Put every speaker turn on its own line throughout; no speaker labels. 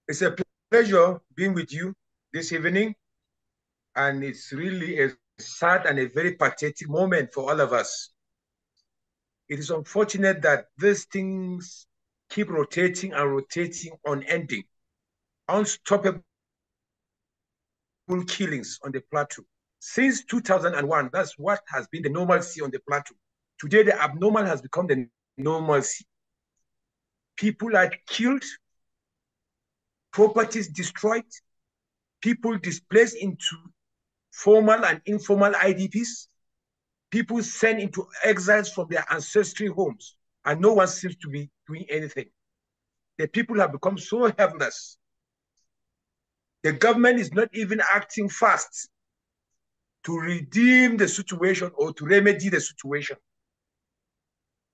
It's a pleasure being with you this evening, and it's really a sad and a very pathetic moment for all of us. It is unfortunate that these things keep rotating and rotating, unending, unstoppable killings on the plateau. Since 2001, that's what has been the normalcy on the plateau. Today, the abnormal has become the normalcy. People are killed, properties destroyed, people displaced into formal and informal IDPs, people sent into exiles from their ancestral homes, and no one seems to be doing anything. The people have become so helpless. The government is not even acting fast to redeem the situation or to remedy the situation.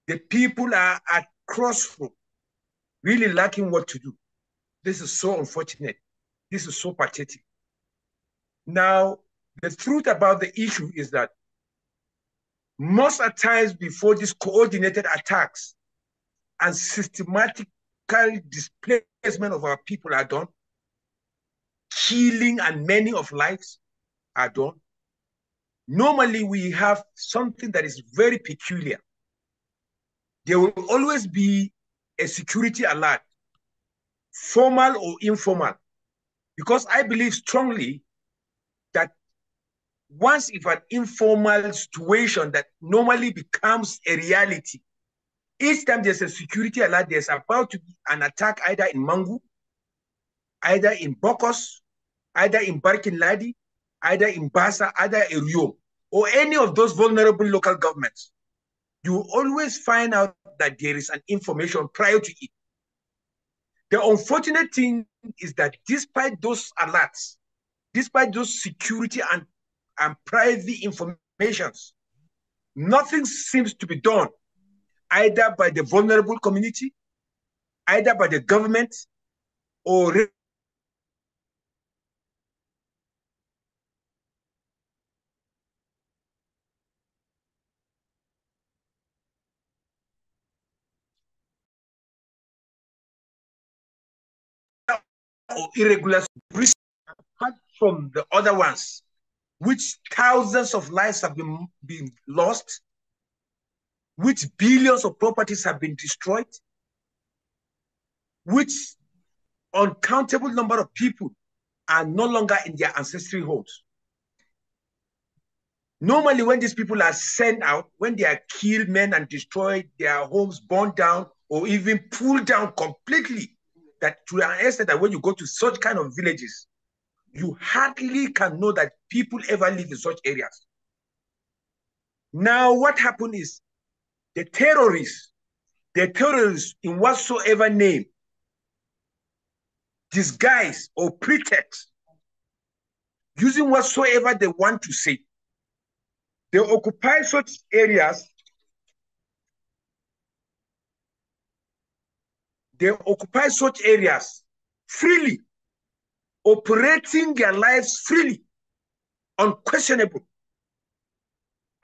The people are at crossroads, really lacking what to do. This is so unfortunate. This is so pathetic. Now, the truth about the issue is that most of times before these coordinated attacks and systematical displacement of our people are done, killing and many of lives are done, normally we have something that is very peculiar. There will always be a security alert, formal or informal, because I believe strongly that once if an informal situation that normally becomes a reality, each time there's a security alert, there's about to be an attack either in Mangu, either in Bokos, either in Barkin Ladi, either in Basa, either in Rio, or any of those vulnerable local governments, you always find out that there is an information prior to it. The unfortunate thing is that despite those alerts, despite those security and private informations, nothing seems to be done either by the vulnerable community, either by the government, or irregular apart from the other ones, which thousands of lives have been lost, which billions of properties have been destroyed, which uncountable number of people are no longer in their ancestral homes. Normally, when these people are sent out, when they are killed, men, and destroyed, their homes burned down or even pulled down completely, that to an extent that when you go to such kind of villages, you hardly can know that people ever live in such areas. Now, what happened is the terrorists in whatsoever name, disguise or pretext, using whatsoever they want to say, they occupy such areas. They occupy such areas freely, operating their lives freely, unquestionable.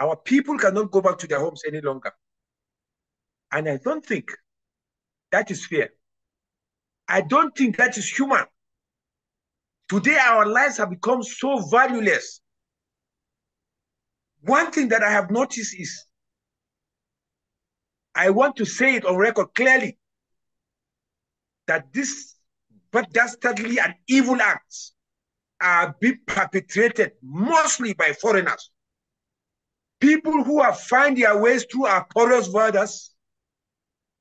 Our people cannot go back to their homes any longer. And I don't think that is fair. I don't think that is human. Today, our lives have become so valueless. One thing that I have noticed is, I want to say it on record clearly, that this but dastardly and evil acts are being perpetrated mostly by foreigners. People who have found their ways through our porous borders,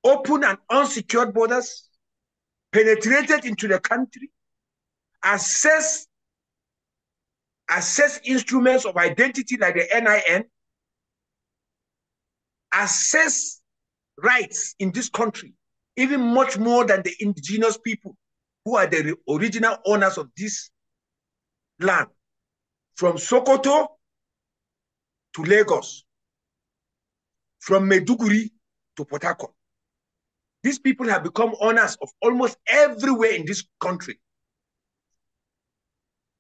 open and unsecured borders, penetrated into the country, access instruments of identity like the NIN, access rights in this country, even much more than the indigenous people who are the original owners of this land, from Sokoto to Lagos, from Maiduguri to Port Harcourt. These people have become owners of almost everywhere in this country.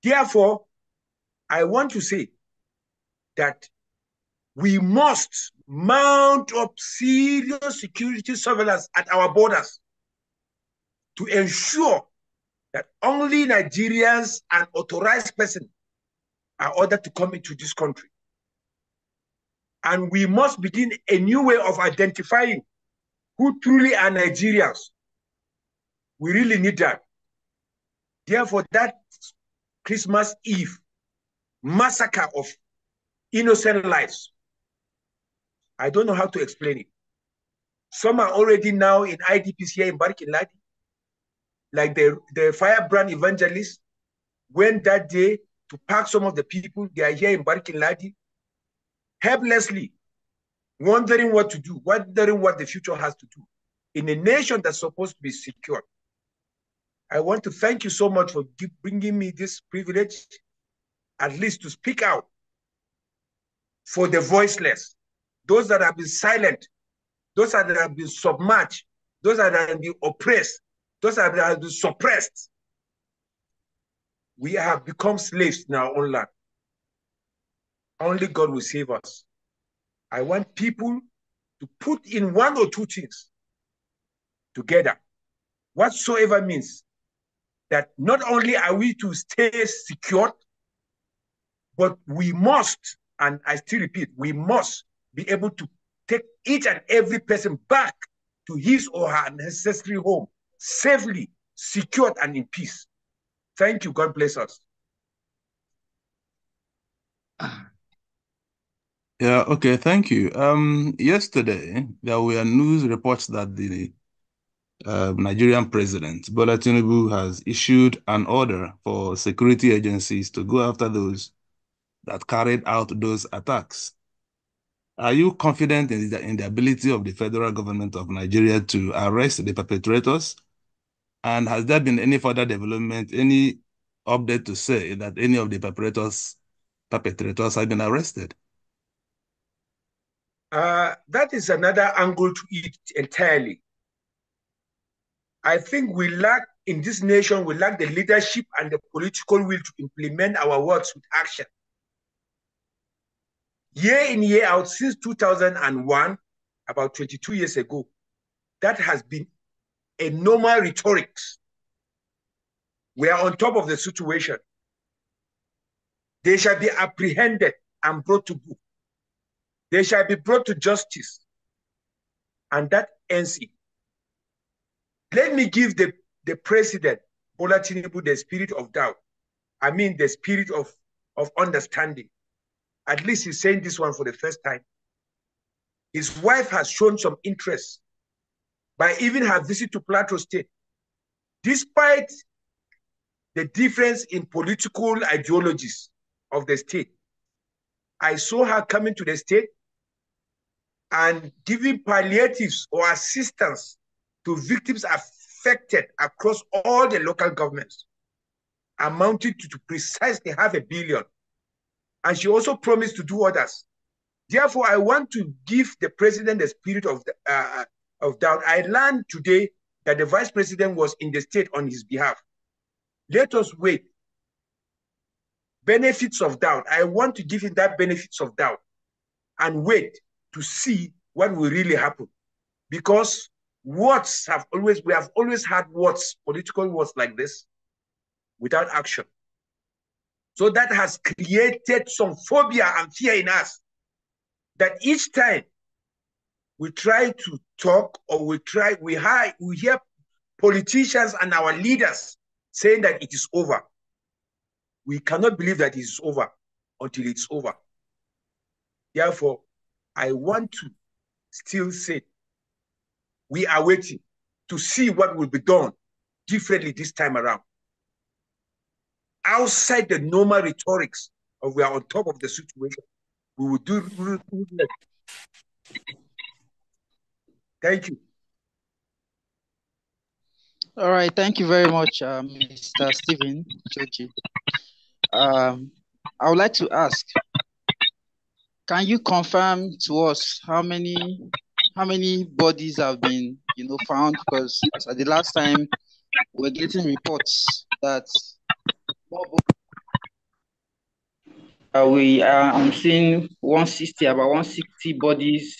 Therefore, I want to say that we must mount up serious security surveillance at our borders to ensure that only Nigerians and authorized persons are ordered to come into this country. And we must begin a new way of identifying who truly are Nigerians. We really need that. Therefore, that Christmas Eve massacre of innocent lives, I don't know how to explain it. Some are already now in IDPs here in Barkin Ladi, like the firebrand evangelists went that day to pack some of the people. They are here in Barkin Ladi, helplessly, wondering what to do, wondering what the future has to do in a nation that's supposed to be secure. I want to thank you so much for bringing me this privilege, at least to speak out for the voiceless, those that have been silent, those that have been submerged, those that have been oppressed, those that have been suppressed. We have become slaves in our own land. Only God will save us. I want people to put in one or two things together, whatsoever means that not only are we to stay secure, but we must, and I still repeat, we must be able to take each and every person back to his or her ancestral home, safely, secured, and in peace. Thank you. God bless us.
Yeah, okay, thank you. Yesterday, there were news reports that the Nigerian president, Bola Tinubu, has issued an order for security agencies to go after those that carried out those attacks. Are you confident in the ability of the federal government of Nigeria to arrest the perpetrators? And has there been any further development, any update to say that any of the perpetrators have been arrested?
That is another angle to it entirely. I think we lack, in this nation, we lack the leadership and the political will to implement our words with action. Year in, year out, since 2001, about 22 years ago, that has been a normal rhetoric. We are on top of the situation. They shall be apprehended and brought to book. They shall be brought to justice. And that ends it. Let me give the president, Bola Tinubu, the spirit of doubt. I mean, the spirit of understanding. At least he's saying this one for the first time. His wife has shown some interest by even her visit to Plateau State. Despite the difference in political ideologies of the state, I saw her coming to the state and giving palliatives or assistance to victims affected across all the local governments, amounting to precisely $500 million. And she also promised to do others. Therefore, I want to give the president the spirit of doubt. I learned today that the vice president was in the state on his behalf. Let us wait. Benefits of doubt. I want to give him that benefits of doubt and wait to see what will really happen. Because we have always had words, political words like this, without action. So that has created some phobia and fear in us, that each time we try to talk or we hear politicians and our leaders saying that it is over. We cannot believe that it is over until it's over. Therefore, I want to still say we are waiting to see what will be done differently this time around. Outside the normal rhetorics of we are on top of the situation, we will do that. Thank you.
All right, thank you very much, Mr. Steven Choji. I would like to ask, can you confirm to us how many bodies have been, found? Because as at the last time, we're getting reports that I'm seeing about 160 bodies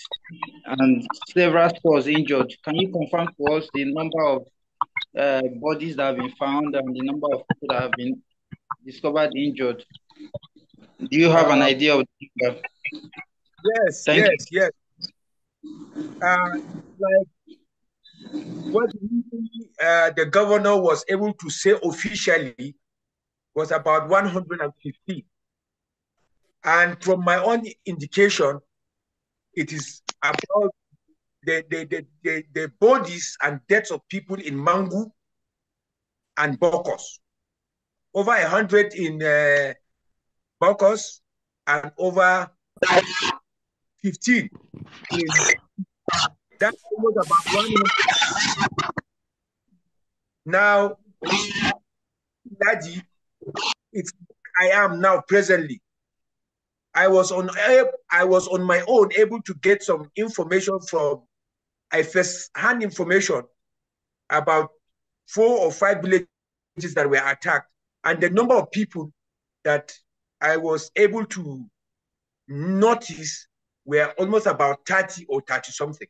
and several stores injured. Can you confirm to us the number of bodies that have been found and the number of people that have been discovered injured? Do you have an idea of the number?
Yes,
Thank you.
yes. Like what the governor was able to say officially was about 150. And from my own indication, it is about the bodies and deaths of people in Mangu and Bokos. Over 100 in Bokos and over 15 in that was about 100. Now, Ladi, it's I am now presently. I was on my own able to get some information from first-hand information about 4 or 5 villages that were attacked, and the number of people that I was able to notice were almost about 30 or 30 something.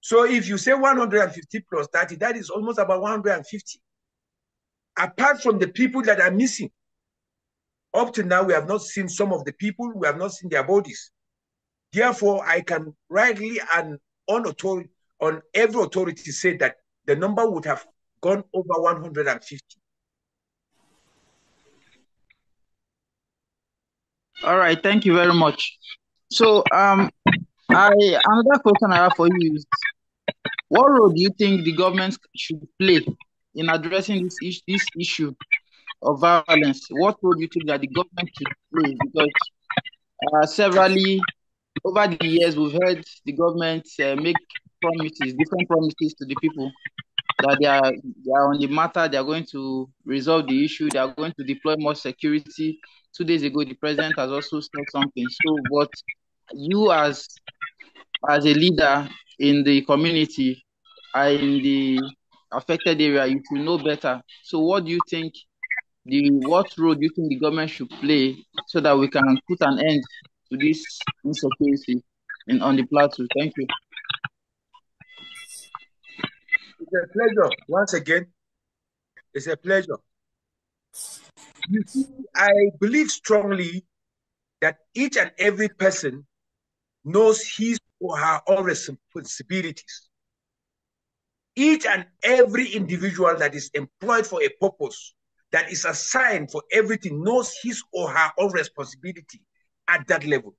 So if you say 150 plus 30, that is almost about 150. Apart from the people that are missing, up to now, we have not seen some of the people, we have not seen their bodies. Therefore, I can rightly and on every authority say that the number would have gone over 150.
All right, thank you very much. So, another question I have for you is, what role do you think the government should play in addressing this issue of violence? What role do you think that the government should play? Because severally over the years, we've heard the government make different promises to the people that they are on the matter, they are going to resolve the issue, they are going to deploy more security. 2 days ago, the president has also said something. So, but you as a leader in the community, in the affected area, you should know better. So, what do you think? What role do you think the government should play so that we can put an end to this insecurity on the plateau? Thank you.
It's a pleasure. Once again, it's a pleasure. You see, I believe strongly that each and every person knows his or her own responsibilities. Each and every individual that is employed for a purpose, that is assigned for everything, knows his or her own responsibility at that level.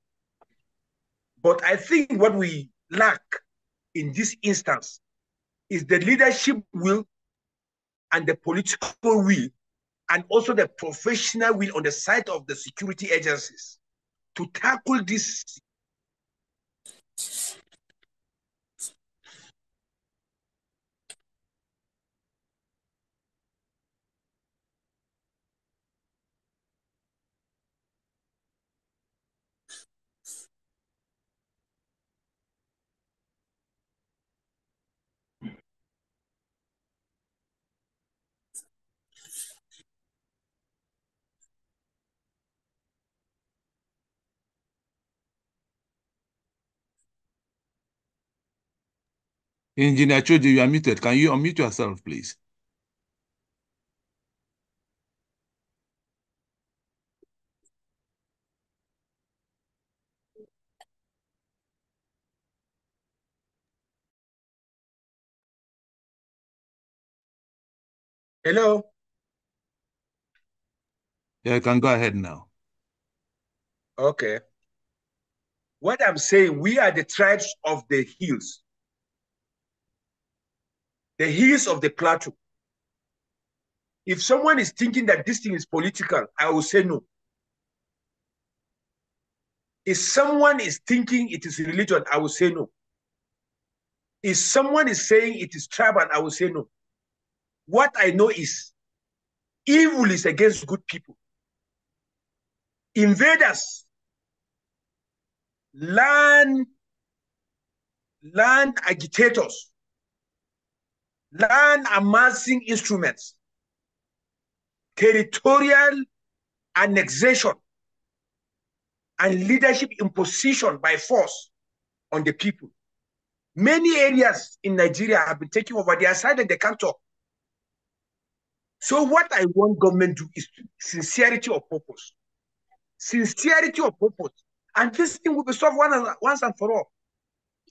But I think what we lack in this instance is the leadership will and the political will and also the professional will on the side of the security agencies to tackle this.
Engineer Choji, you are muted. Can you unmute yourself, please?
Hello?
Yeah, you can go ahead now.
Okay. What I'm saying, we are the tribes of the hills of the plateau. If someone is thinking that this thing is political, I will say no. If someone is thinking it is religion, I will say no. If someone is saying it is tribal, I will say no. What I know is evil is against good people. Invaders, land agitators, land amassing instruments, territorial annexation, and leadership imposition by force on the people. Many areas in Nigeria have been taken over. They are silent, they can't talk. So what I want government to do is sincerity of purpose. Sincerity of purpose. And this thing will be solved once and for all.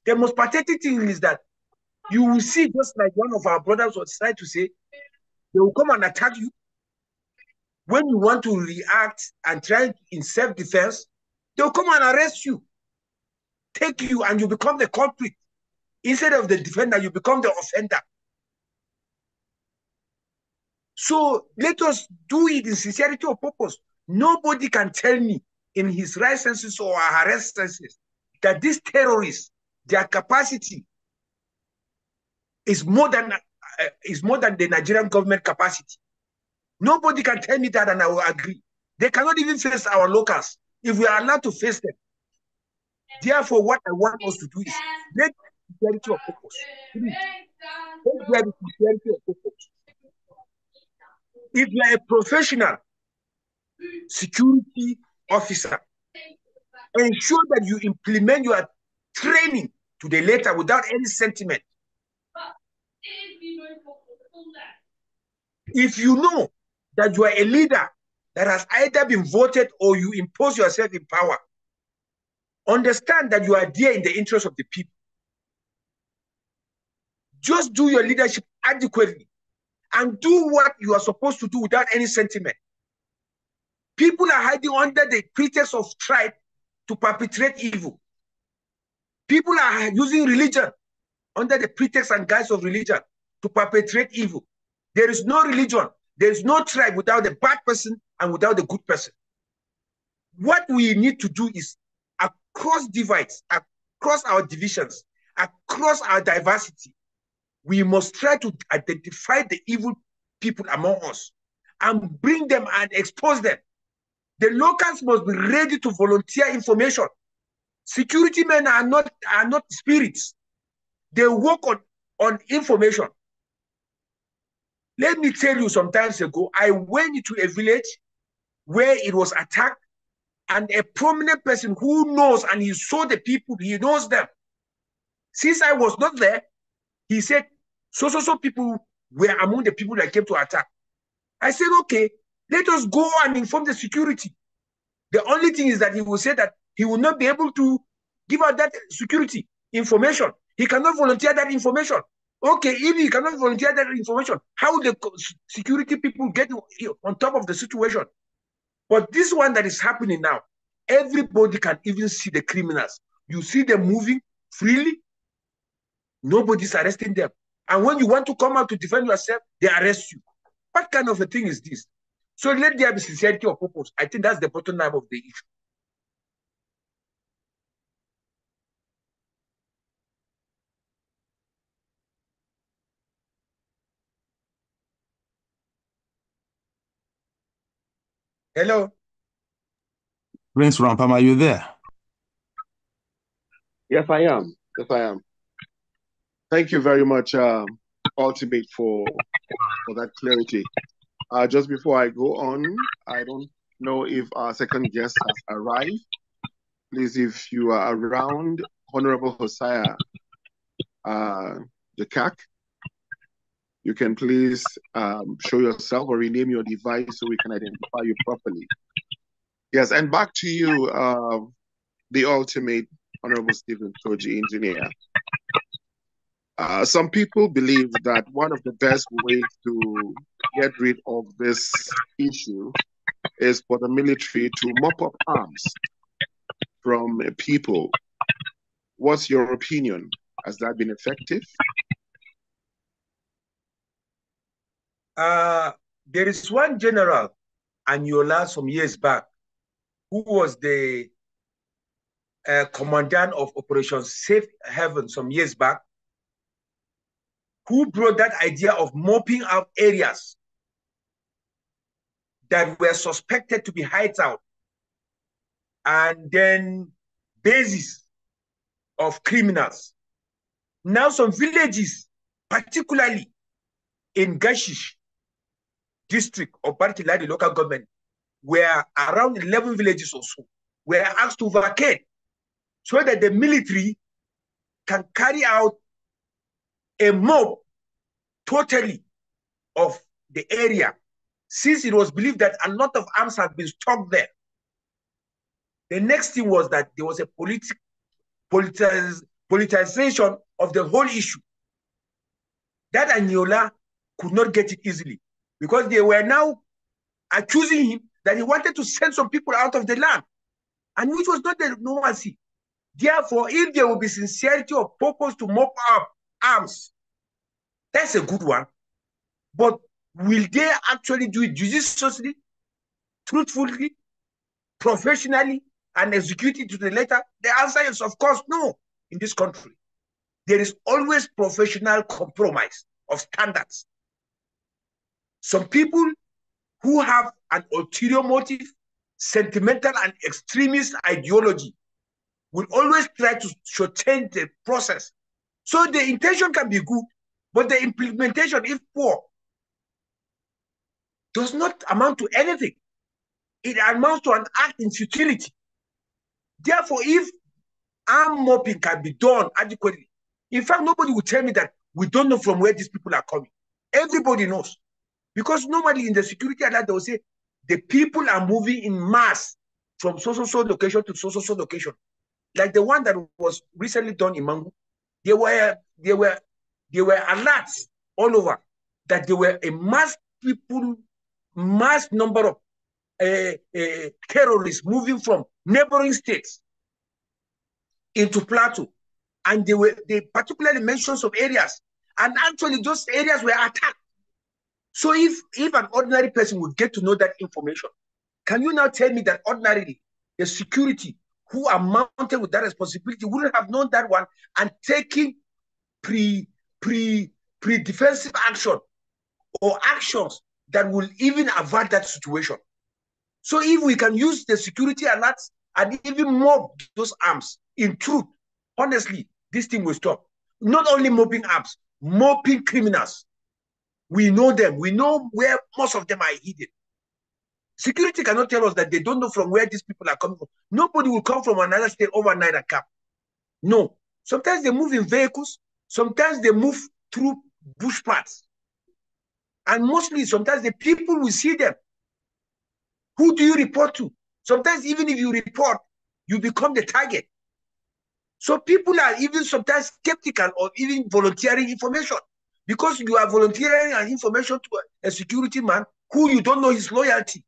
The most pathetic thing is that you will see, just like one of our brothers was trying to say, they will come and attack you. When you want to react and try in self-defense, they will come and arrest you, take you, and you become the culprit. Instead of the defender, you become the offender. So let us do it in sincerity of purpose. Nobody can tell me in his right senses or arrest senses that these terrorists, their capacity is more than the Nigerian government capacity. Nobody can tell me that, and I will agree. They cannot even face our locals if we are allowed to face them. Therefore, what I want us to do is let sincerity of purpose. Let there be sincerity of purpose. If you are a professional security officer, ensure that you implement your training to the letter without any sentiment. If you know that you are a leader that has either been voted or you impose yourself in power, understand that you are there in the interest of the people. Just do your leadership adequately and do what you are supposed to do without any sentiment. People are hiding under the pretext of tribe to perpetrate evil. People are using religion under the pretext and guise of religion to perpetrate evil. There is no religion, there is no tribe without the bad person and without the good person. What we need to do is, across divides, across our divisions, across our diversity, we must try to identify the evil people among us and bring them and expose them. The locals must be ready to volunteer information. Security men are not spirits. They work on information. Let me tell you, some time ago, I went into a village where it was attacked, and a prominent person who knows, and he saw the people, he knows them. Since I was not there, he said, so people were among the people that came to attack. I said, okay, let us go and inform the security. The only thing is that he will say that he will not be able to give out that security information. He cannot volunteer that information. Okay, if he cannot volunteer that information, how will the security people get on top of the situation? But this one that is happening now, everybody can even see the criminals. You see them moving freely. Nobody's arresting them. And when you want to come out to defend yourself, they arrest you. What kind of a thing is this? So let there be sincerity of purpose. I think that's the bottom line of the issue. Hello?
Prince Rampam, are you there?
Yes, I am. Yes, I am. Thank you very much, Ultimate, for that clarity. Just before I go on, I don't know if our second guest has arrived. Please, if you are around, Honorable Hosea Jakak, you can please show yourself or rename your device so we can identify you properly. Yes, and back to you, the Ultimate, Honorable Steven Choji, Engineer. Some people believe that one of the best ways to get rid of this issue is for the military to mop up arms from people. What's your opinion? Has that been effective?
There is one general, Anyola, some years back, who was the commandant of Operation Safe Haven some years back, who brought that idea of mopping up areas that were suspected to be hideout and then bases of criminals. Now some villages, particularly in Gashish district of Barkin Ladi local government, where around 11 villages or so were asked to vacate so that the military can carry out a mob totally of the area since it was believed that a lot of arms had been stocked there, the next thing was that there was a politicization of the whole issue. That Anyola could not get it easily because they were now accusing him that he wanted to send some people out of the land, and which was not the normalcy. Therefore, if there will be sincerity of purpose to mop up arms, that's a good one. But will they actually do it judiciously, truthfully, professionally, and execute it to the letter? The answer is, of course, no. In this country, there is always professional compromise of standards. Some people who have an ulterior motive, sentimental and extremist ideology, will always try to shortchange the process. So the intention can be good, but the implementation, if poor, does not amount to anything. It amounts to an act in futility. Therefore, if arm mopping can be done adequately, in fact, nobody will tell me that we don't know from where these people are coming. Everybody knows. Because normally in the security alert, they will say, the people are moving in mass from so-so-so location to so-so-so location. Like the one that was recently done in Mangu, there were alerts all over that there were a mass number of terrorists moving from neighboring states into Plateau, and they particularly mentioned some areas, and actually those areas were attacked. So if an ordinary person would get to know that information, can you now tell me that ordinarily the security who are mounted with that responsibility wouldn't have known that one and taking pre-defensive action or actions that will even avert that situation? So if we can use the security alerts and even mob those arms, in truth, honestly, this thing will stop. Not only mopping arms, mopping criminals. We know them. We know where most of them are hidden. Security cannot tell us that they don't know from where these people are coming from. Nobody will come from another state overnight and come. No. Sometimes they move in vehicles. Sometimes they move through bush paths. And mostly, sometimes the people will see them. Who do you report to? Sometimes even if you report, you become the target. So people are even sometimes skeptical of even volunteering information because you are volunteering an information to a security man who you don't know his loyalty,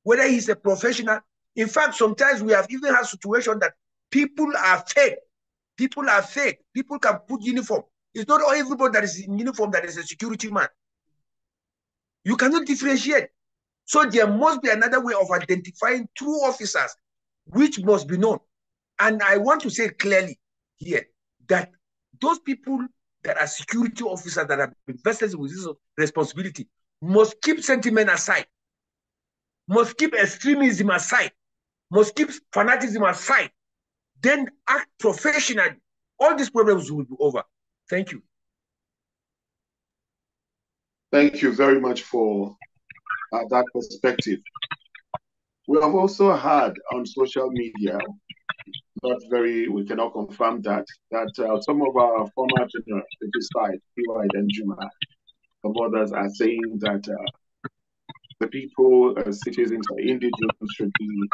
whether he's a professional. In fact, sometimes we have even had situations that people are fake. People are fake. People can put uniform. It's not everybody that is in uniform that is a security man. You cannot differentiate. So there must be another way of identifying true officers, which must be known. And I want to say clearly here that those people that are security officers that have been vested with this responsibility must keep sentiment aside, must keep extremism aside, must keep fanaticism aside, then act professionally. All these problems will be over. Thank you.
Thank you very much for that perspective. We have also heard on social media, we cannot confirm that some of our former generals criticized P.Y. Danjuma. Some others are saying that the people, citizens or indigenous should be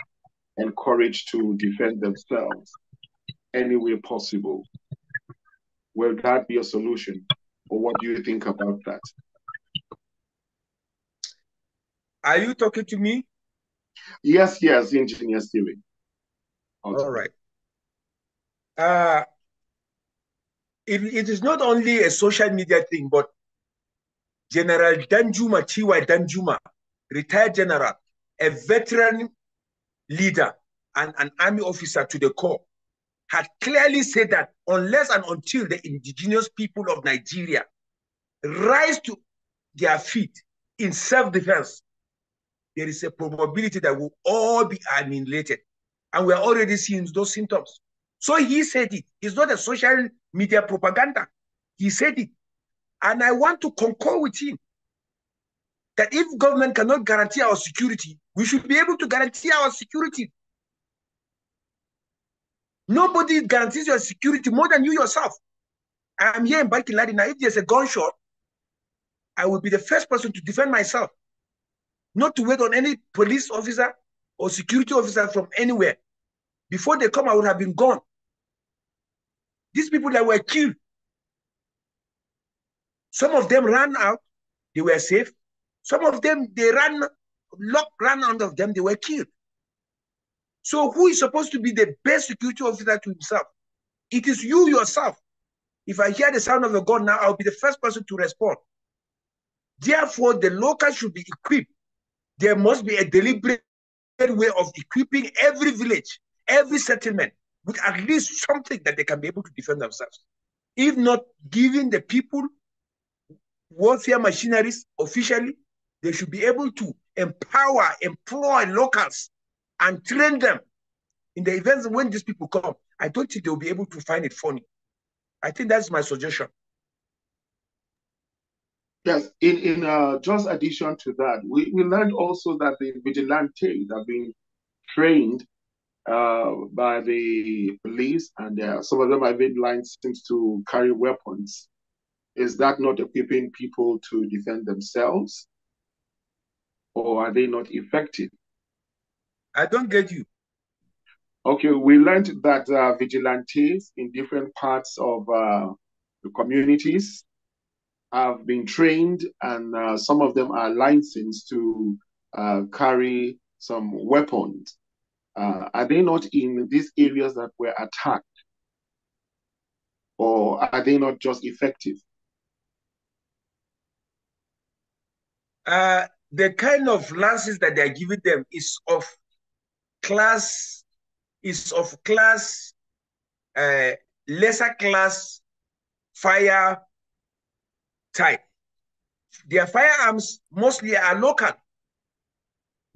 encouraged to defend themselves any way possible. Will that be a solution? Or what do you think about that?
Are you talking to me?
Yes, Engineer Steven.
All right. It is not only a social media thing, but General Danjuma, T.Y. Danjuma, retired general, a veteran leader and an army officer to the core, had clearly said that unless and until the indigenous people of Nigeria rise to their feet in self-defense, there is a probability that we'll all be annihilated. And we're already seeing those symptoms. So he said it. It's not a social media propaganda. He said it. And I want to concur with him that if government cannot guarantee our security, we should be able to guarantee our security. Nobody guarantees your security more than you yourself. I am here in Barkin Ladi now. If there's a gunshot, I will be the first person to defend myself. not to wait on any police officer or security officer from anywhere. Before they come, I would have been gone. These people that were killed, some of them ran out, they were safe. Some of them, they ran out of them, they were killed. So who is supposed to be the best security officer to himself? It is you yourself. If I hear the sound of a gun now, I'll be the first person to respond. Therefore, the locals should be equipped. There must be a deliberate way of equipping every village, every settlement with at least something that they can be able to defend themselves. If not giving the people warfare machineries officially, they should be able to empower, employ locals and train them. In the events when these people come, I don't think they'll be able to find it funny. I think that's my suggestion.
Yes, in just addition to that, we learned also that the vigilantes have been trained by the police, and some of them have been licensed to carry weapons. Is that not equipping people to defend themselves, or are they not effective?
I don't get you.
Okay, we learned that vigilantes in different parts of the communities have been trained, and some of them are licensed to carry some weapons. Are they not in these areas that were attacked? Or are they not just effective?
The kind of lances that they are giving them is of class, lesser class fire type. Their firearms mostly are local.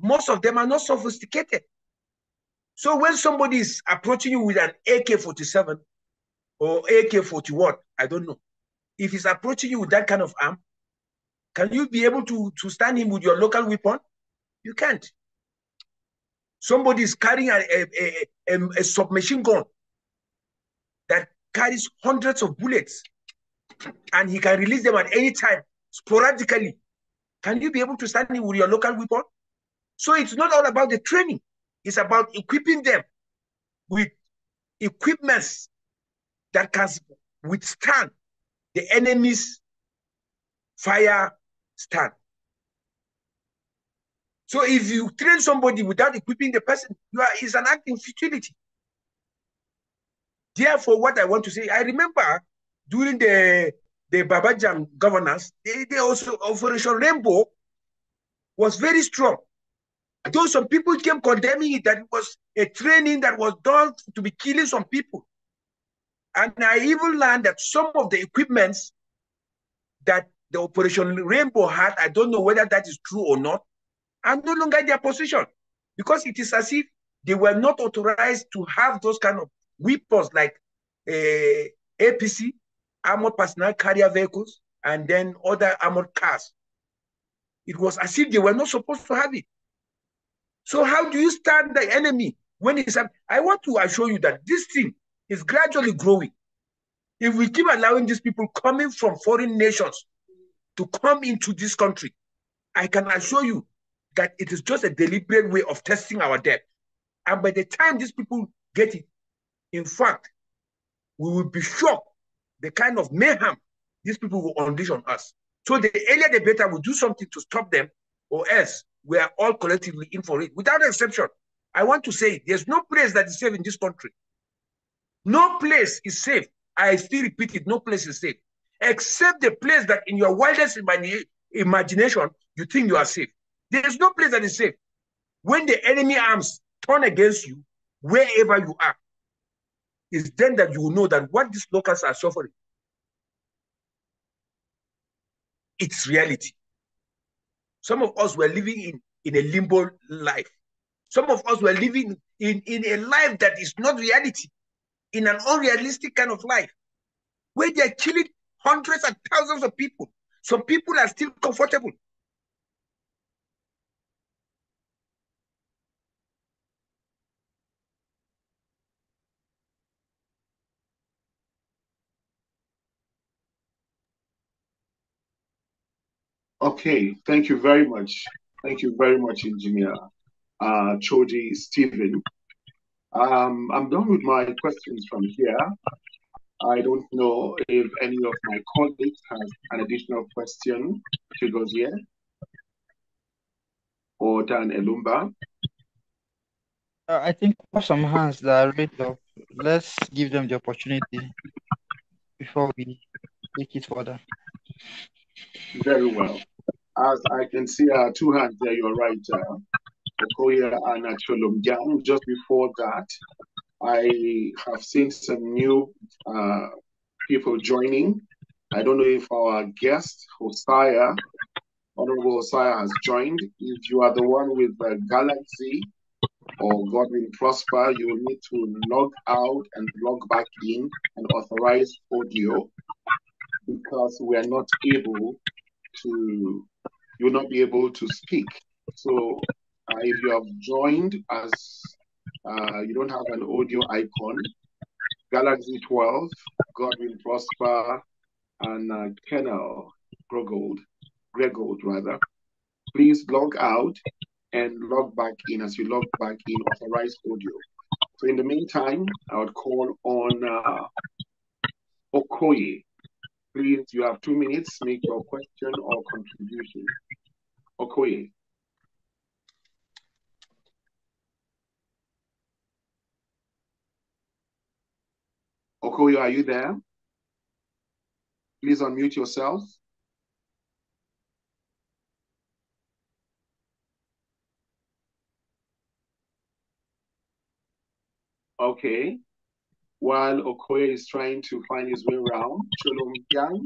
Most of them are not sophisticated. So when somebody is approaching you with an AK-47 or AK-41, I don't know, if he's approaching you with that kind of arm, can you be able to stand him with your local weapon? You can't. Somebody is carrying a submachine gun that carries hundreds of bullets, and he can release them at any time, sporadically. Can you be able to stand him with your local weapon? So it's not all about the training. It's about equipping them with equipments that can withstand the enemy's fire stand. So if you train somebody without equipping the person, it's an act in futility. Therefore, what I want to say, I remember during the Babajang governance, they also, Operation Rainbow was very strong. Though some people came condemning it, that it was a training that was done to be killing some people. And I even learned that some of the equipments that the Operation Rainbow had, I don't know whether that is true or not, are no longer in their position, because it is as if they were not authorized to have those kind of weapons like APC, armored personnel carrier vehicles, and then other armored cars. It was as if they were not supposed to have it. So how do you stand the enemy when it's up? I want to assure you that this thing is gradually growing. If we keep allowing these people coming from foreign nations to come into this country, I can assure you that it is just a deliberate way of testing our depth. And by the time these people get it, in fact, we will be shocked the kind of mayhem these people will unleash on us. So the earlier the better we do something to stop them, or else we are all collectively in for it, without exception. I want to say there's no place that is safe in this country. No place is safe. I still repeat it, no place is safe, except the place that in your wildest imagination, you think you are safe. There's no place that is safe. When the enemy arms turn against you, wherever you are, it's then that you will know that what these locals are suffering, it's reality. Some of us were living in a limbo life. Some of us were living in a life that is not reality, in an unrealistic kind of life, where they are killing hundreds and thousands of people. Some people are still comfortable.
Okay, thank you very much. Thank you very much, Engineer Choji Steven. I'm done with my questions from here. I don't know if any of my colleagues has an additional question to go here, or Dan Elumba.
I think we have some hands that are raised up. Let's give them the opportunity before we take it further.
Very well. As I can see, two hands there, you're right, Okoye and Cholomgyang. Just before that, I have seen some new people joining. I don't know if our guest, Hosea, Honorable Hosea, has joined. If you are the one with the Galaxy or Godwin Prosper, you will need to log out and log back in and authorize audio, because we are not able to, you will not be able to speak. So if you have joined as you don't have an audio icon, Galaxy 12, Godwin Prosper, and Kennel Gregold rather, please log out and log back in. As you log back in, authorize audio. So in the meantime, I would call on Okoye. Please, you have 2 minutes, make your question or contribution. Okoye. Okoye, are you there? Please unmute yourself. Okay. While Okoye is trying to find his way around, Cholomgyang,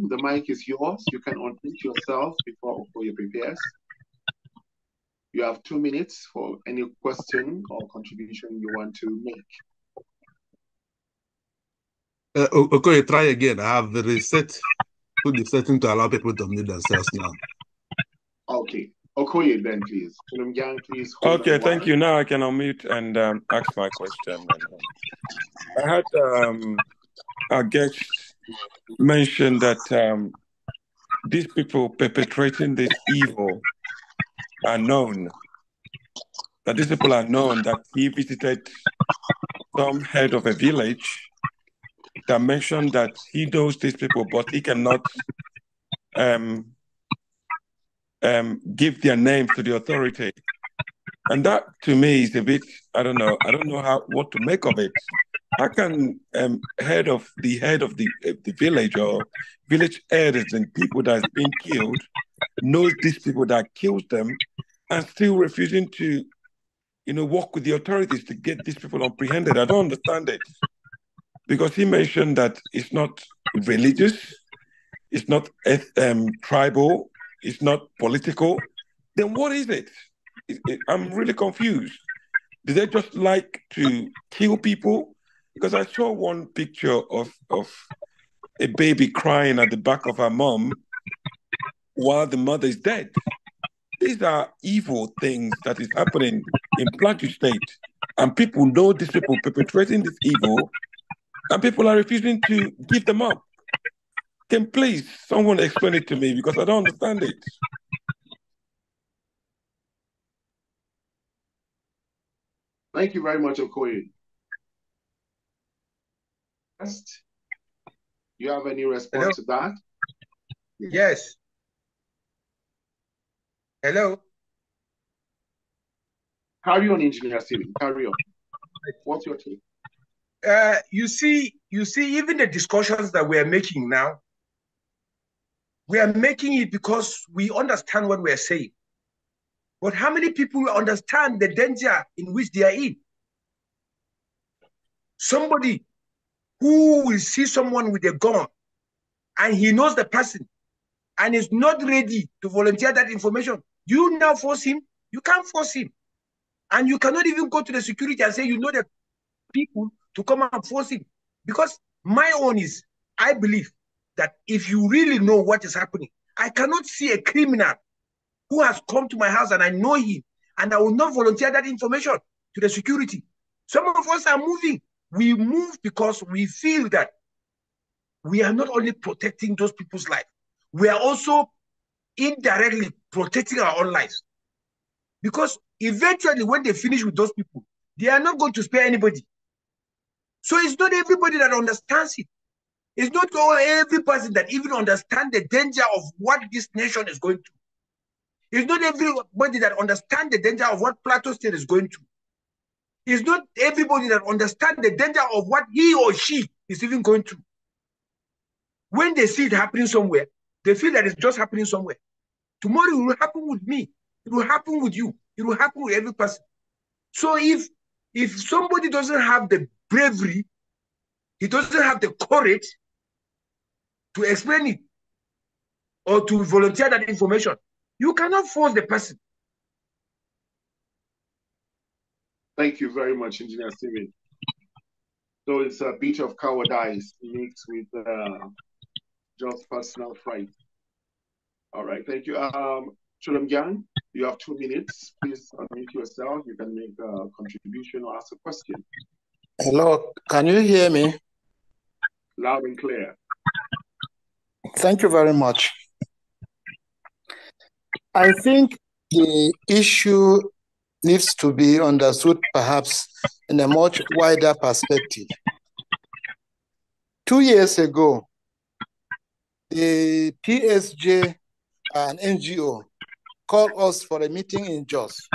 the mic is yours. You can unmute yourself before Okoye prepares. You have 2 minutes for any question or contribution you want to make.
Okoye, try again. I have put the setting to allow people to mute themselves now.
Okay. Okoye, then please. Cholomgyang, please.
Okay, thank you. Now I can unmute and ask my question. I had our guest mention that these people perpetrating this evil are known. That these people are known, that he visited some head of a village that mentioned that he knows these people, but he cannot give their names to the authority. And that to me is a bit, I don't know what to make of it. How can head of the village or village elders and people that's been killed knows these people that killed them and still refusing to, work with the authorities to get these people apprehended? I don't understand it. Because he mentioned that it's not religious, it's not tribal, it's not political. Then what is it? I'm really confused. Do they just like to kill people? Because I saw one picture of a baby crying at the back of her mom while the mother is dead. These are evil things that is happening in Plateau State. And people know these people perpetrating this evil, and people are refusing to give them up. Can please someone explain it to me, because I don't understand it.
Thank you very much, Okoye. You have any response to that?
Yes. Hello.
Carry on, Engineer Steven. Carry on. What's your take?
You see, even the discussions that we are making now, we are making it because we understand what we are saying. But how many people understand the danger in which they are in? Somebody who will see someone with a gun and he knows the person and is not ready to volunteer that information, you now force him? You can't force him. And you cannot even go to the security and say, you know the people to come and force him. Because my own is, I believe that if you really know what is happening, I cannot see a criminal who has come to my house and I know him, and I will not volunteer that information to the security. Some of us are moving. We move because we feel that we are not only protecting those people's life, we are also indirectly protecting our own lives. Because eventually, when they finish with those people, they are not going to spare anybody. So it's not everybody that understands it. It's not every person that even understands the danger of what this nation is going through. It's not everybody that understands the danger of what Plateau State is going through. It's not everybody that understands the danger of what he or she is even going through. When they see it happening somewhere, they feel that it's just happening somewhere. Tomorrow it will happen with me. It will happen with you. It will happen with every person. So if somebody doesn't have the bravery, he doesn't have the courage to explain it or to volunteer that information, you cannot force the person.
Thank you very much, Engineer Steven. So it's a bit of cowardice mixed with just personal fright. All right, thank you. Chulamgyang, you have 2 minutes. Please unmute yourself. You can make a contribution or ask a question.
Hello, can you hear me?
Loud and clear.
Thank you very much. I think the issue needs to be understood perhaps in a much wider perspective. 2 years ago, the PSG, an NGO, called us for a meeting in Jos.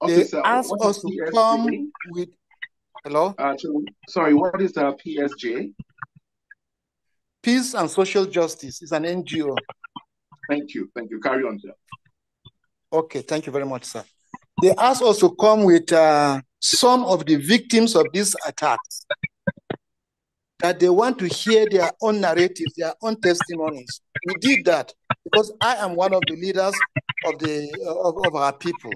Okay,
they
so
asked us to come with, hello?
Sorry, what is PSG?
Peace and Social Justice is an NGO.
Thank you. Carry on, sir.
Okay, thank you very much, sir. They asked us to come with some of the victims of these attacks, that they want to hear their own narratives, their own testimonies. We did that because I am one of the leaders of our people.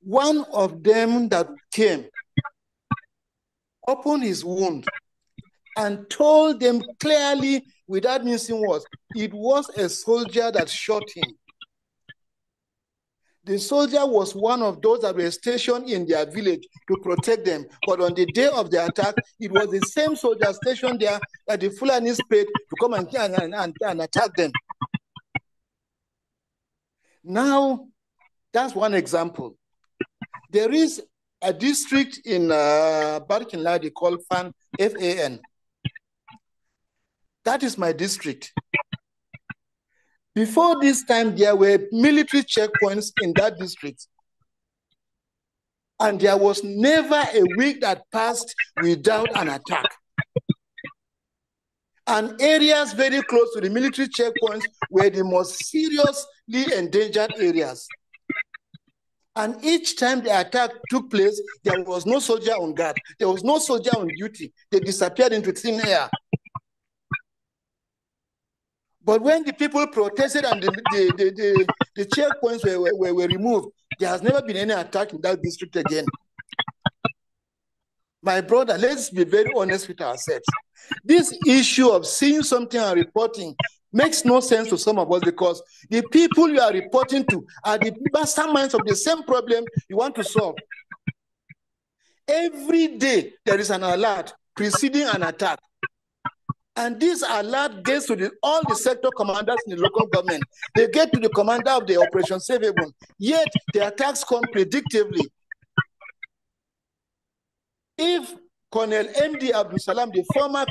One of them that came opened his wound and told them clearly, without missing words, it was a soldier that shot him. The soldier was one of those that were stationed in their village to protect them. But on the day of the attack, it was the same soldier stationed there that the Fulanis paid to come and attack them. Now, that's one example. There is a district in Barkin Ladi called FAN. That is my district. Before this time, there were military checkpoints in that district. And there was never a week that passed without an attack. And areas very close to the military checkpoints were the most seriously endangered areas. And each time the attack took place, there was no soldier on guard. There was no soldier on duty. They disappeared into thin air. But when the people protested and the checkpoints were removed, there has never been any attack in that district again. My brother, let's be very honest with ourselves. This issue of seeing something and reporting makes no sense to some of us because the people you are reporting to are the masterminds of the same problem you want to solve. Every day there is an alert preceding an attack. And this alert gets to all the sector commanders in the local government. They get to the commander of the Operation Safe Haven. Yet the attacks come predictably. If Colonel M.D. Abdul Salam, the former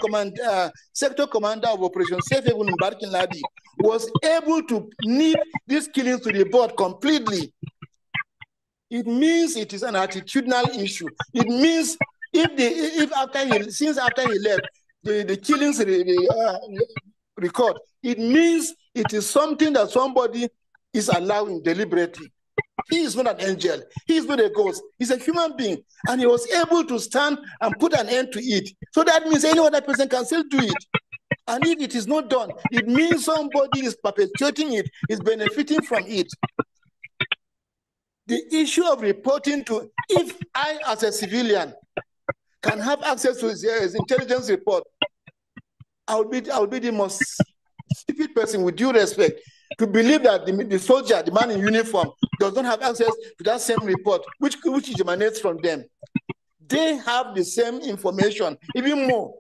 sector commander of Operation Safe Haven in Barkin Ladi, was able to nip these killings to the bud completely, it means it is an attitudinal issue. It means since after he left, the killings record, it means it is something that somebody is allowing deliberately. He is not an angel. He is not a ghost. He's a human being. And he was able to stand and put an end to it. So that means any other person can still do it. And if it is not done, it means somebody is perpetuating it, is benefiting from it. The issue of reporting to, if I as a civilian can have access to his intelligence report, I'll be the most stupid person, with due respect, to believe that the soldier, the man in uniform, does not have access to that same report, which emanates from them. They have the same information, even more.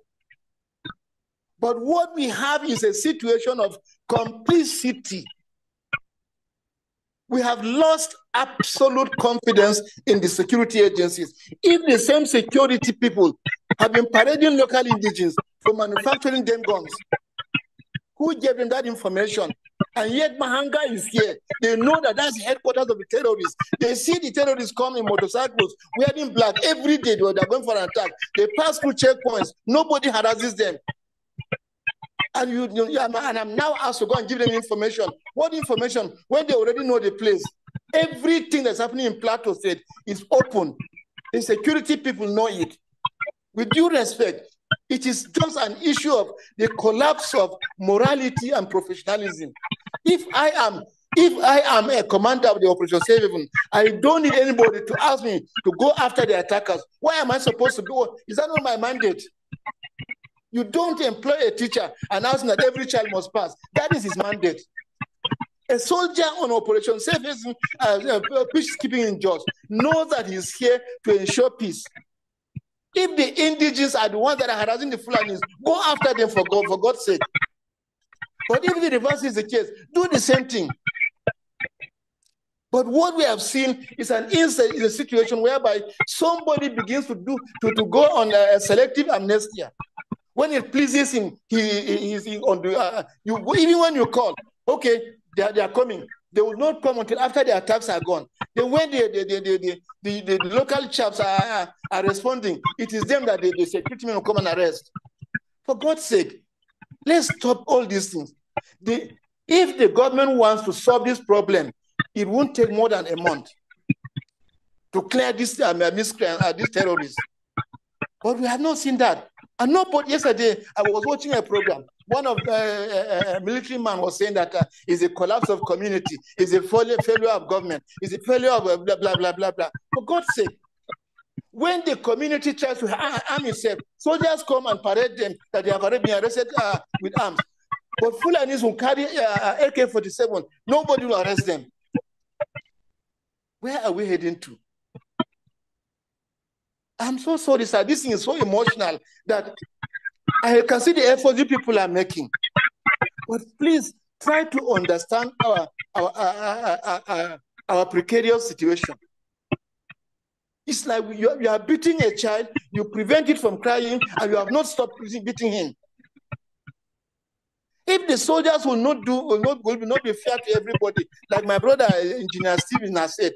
But what we have is a situation of complicity. We have lost absolute confidence in the security agencies. If the same security people have been parading local indigenous for manufacturing them guns, who gave them that information? And yet Mahanga is here. They know that that's the headquarters of the terrorists. They see the terrorists come in motorcycles, wearing black every day. They're going for an attack. They pass through checkpoints. Nobody harasses them. And I'm now asked to go and give them information. What information? When they already know the place. Everything that's happening in Plateau State is open. The security people know it. With due respect, it is just an issue of the collapse of morality and professionalism. If I am a commander of the Operation Safe Haven, I don't need anybody to ask me to go after the attackers. Why am I supposed to go? Is that not my mandate? You don't employ a teacher announcing that every child must pass. That is his mandate. A soldier on Operation Safe Haven, peacekeeping in Jos, knows that he's here to ensure peace. If the indigenous are the ones that are harassing the Fulanis, go after them for God's sake. But if the reverse is the case, do the same thing. But what we have seen is a situation whereby somebody begins to go on a selective amnesia. When it pleases him, he's on the even when you call, okay, they are coming. They will not come until after the attacks are gone. Then when the local chaps are responding, it is them that the security men will come and arrest. For God's sake, let's stop all these things. If the government wants to solve this problem, it won't take more than a month to clear this terrorists. But we have not seen that. And nobody, yesterday, I was watching a program. One of a military man was saying that it's a collapse of community, it's a failure of government, it's a failure of blah, blah, blah, blah, blah. For God's sake, when the community tries to arm itself, soldiers come and parade them that they have already been arrested with arms. But Fulanis will carry AK-47. Nobody will arrest them. Where are we heading to? I'm so sorry, sir. This thing is so emotional that I can see the efforts you people are making. But please try to understand our precarious situation. It's like you are beating a child, you prevent it from crying, and you have not stopped beating him. If the soldiers will not be fair to everybody, like my brother, Engineer Steven, has said,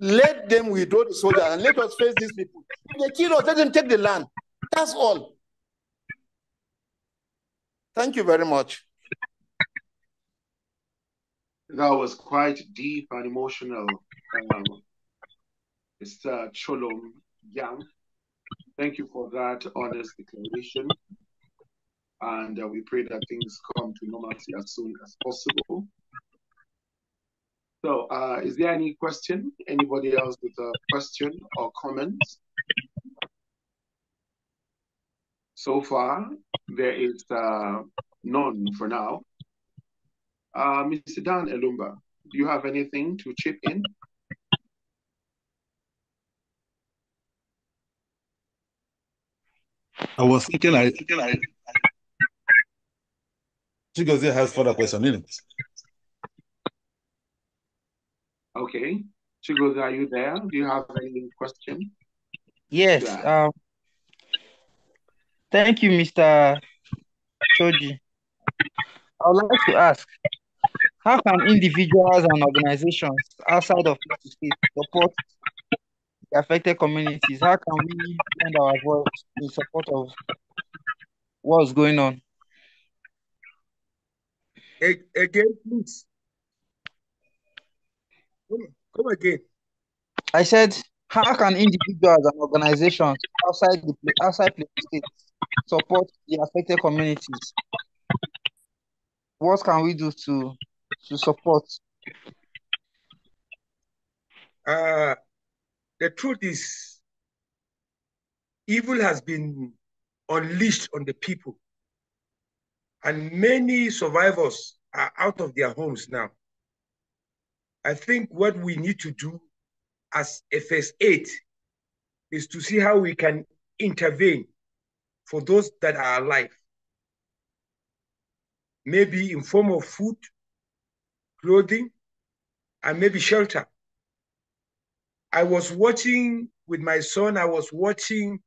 let them withdraw the soldiers and let us face these people. If they kill us, let them take the land. That's all. Thank you very much.
That was quite deep and emotional, Mr. Cholom Yang. Thank you for that honest declaration. And we pray that things come to normalcy as soon as possible. So is there any question? Anybody else with a question or comment? So far, there is none for now. Mr. Dan Elumba, do you have anything to chip in?
I was thinking Chigozie has further question in it.
Okay. Chigozie, are you there? Do you have any question?
Yes. Thank you, Mr. Choji. I would like to ask, how can individuals and organizations outside of the state support the affected communities? How can we find our voice in support of what's going on?
Again, please. Come again.
I said, how can individuals and organizations outside Plateau State support the affected communities? What can we do to support?
The truth is, evil has been unleashed on the people, and many survivors are out of their homes now. I think what we need to do as a first aid is to see how we can intervene for those that are alive. maybe in form of food, clothing, and maybe shelter. I was watching with my son, I was watching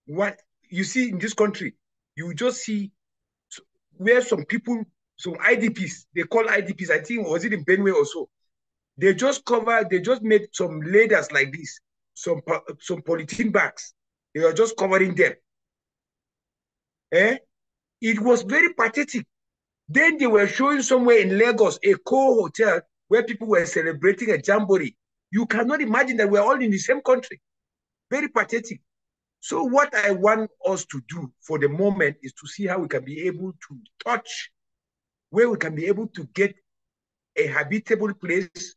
what you see in this country. You just see where some people, some IDPs, they call IDPs, I think, was it in Benue or so? They just made some ladders like this, some polythene bags. They are just covering them. It was very pathetic. Then they were showing somewhere in Lagos, a hotel where people were celebrating a jamboree. You cannot imagine that we're all in the same country. Very pathetic. So what I want us to do for the moment is to see how we can be able to touch, where we can be able to get a habitable place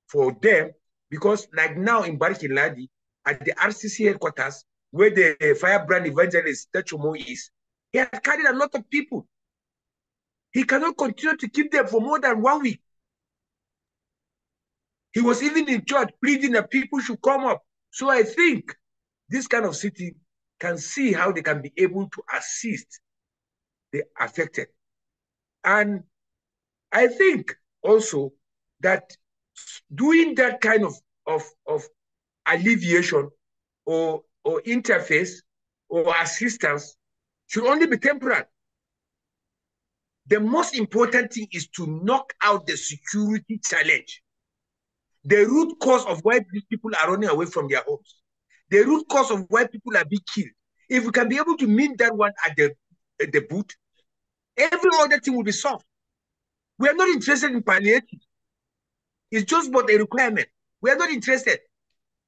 for them. Because like now in Barkin Ladi, at the RCC headquarters, where the firebrand evangelist Techomo is, he has carried a lot of people. He cannot continue to keep them for more than 1 week. He was even in church pleading that people should come up. So I think this kind of city can see how they can be able to assist the affected. And I think also that doing that kind of alleviation or interface or assistance should only be temporary. The most important thing is to knock out the security challenge. The root cause of why these people are running away from their homes. The root cause of why people are being killed. If we can be able to meet that one at the boot, every other thing will be solved. We are not interested in palliative. It's just but a requirement. We are not interested.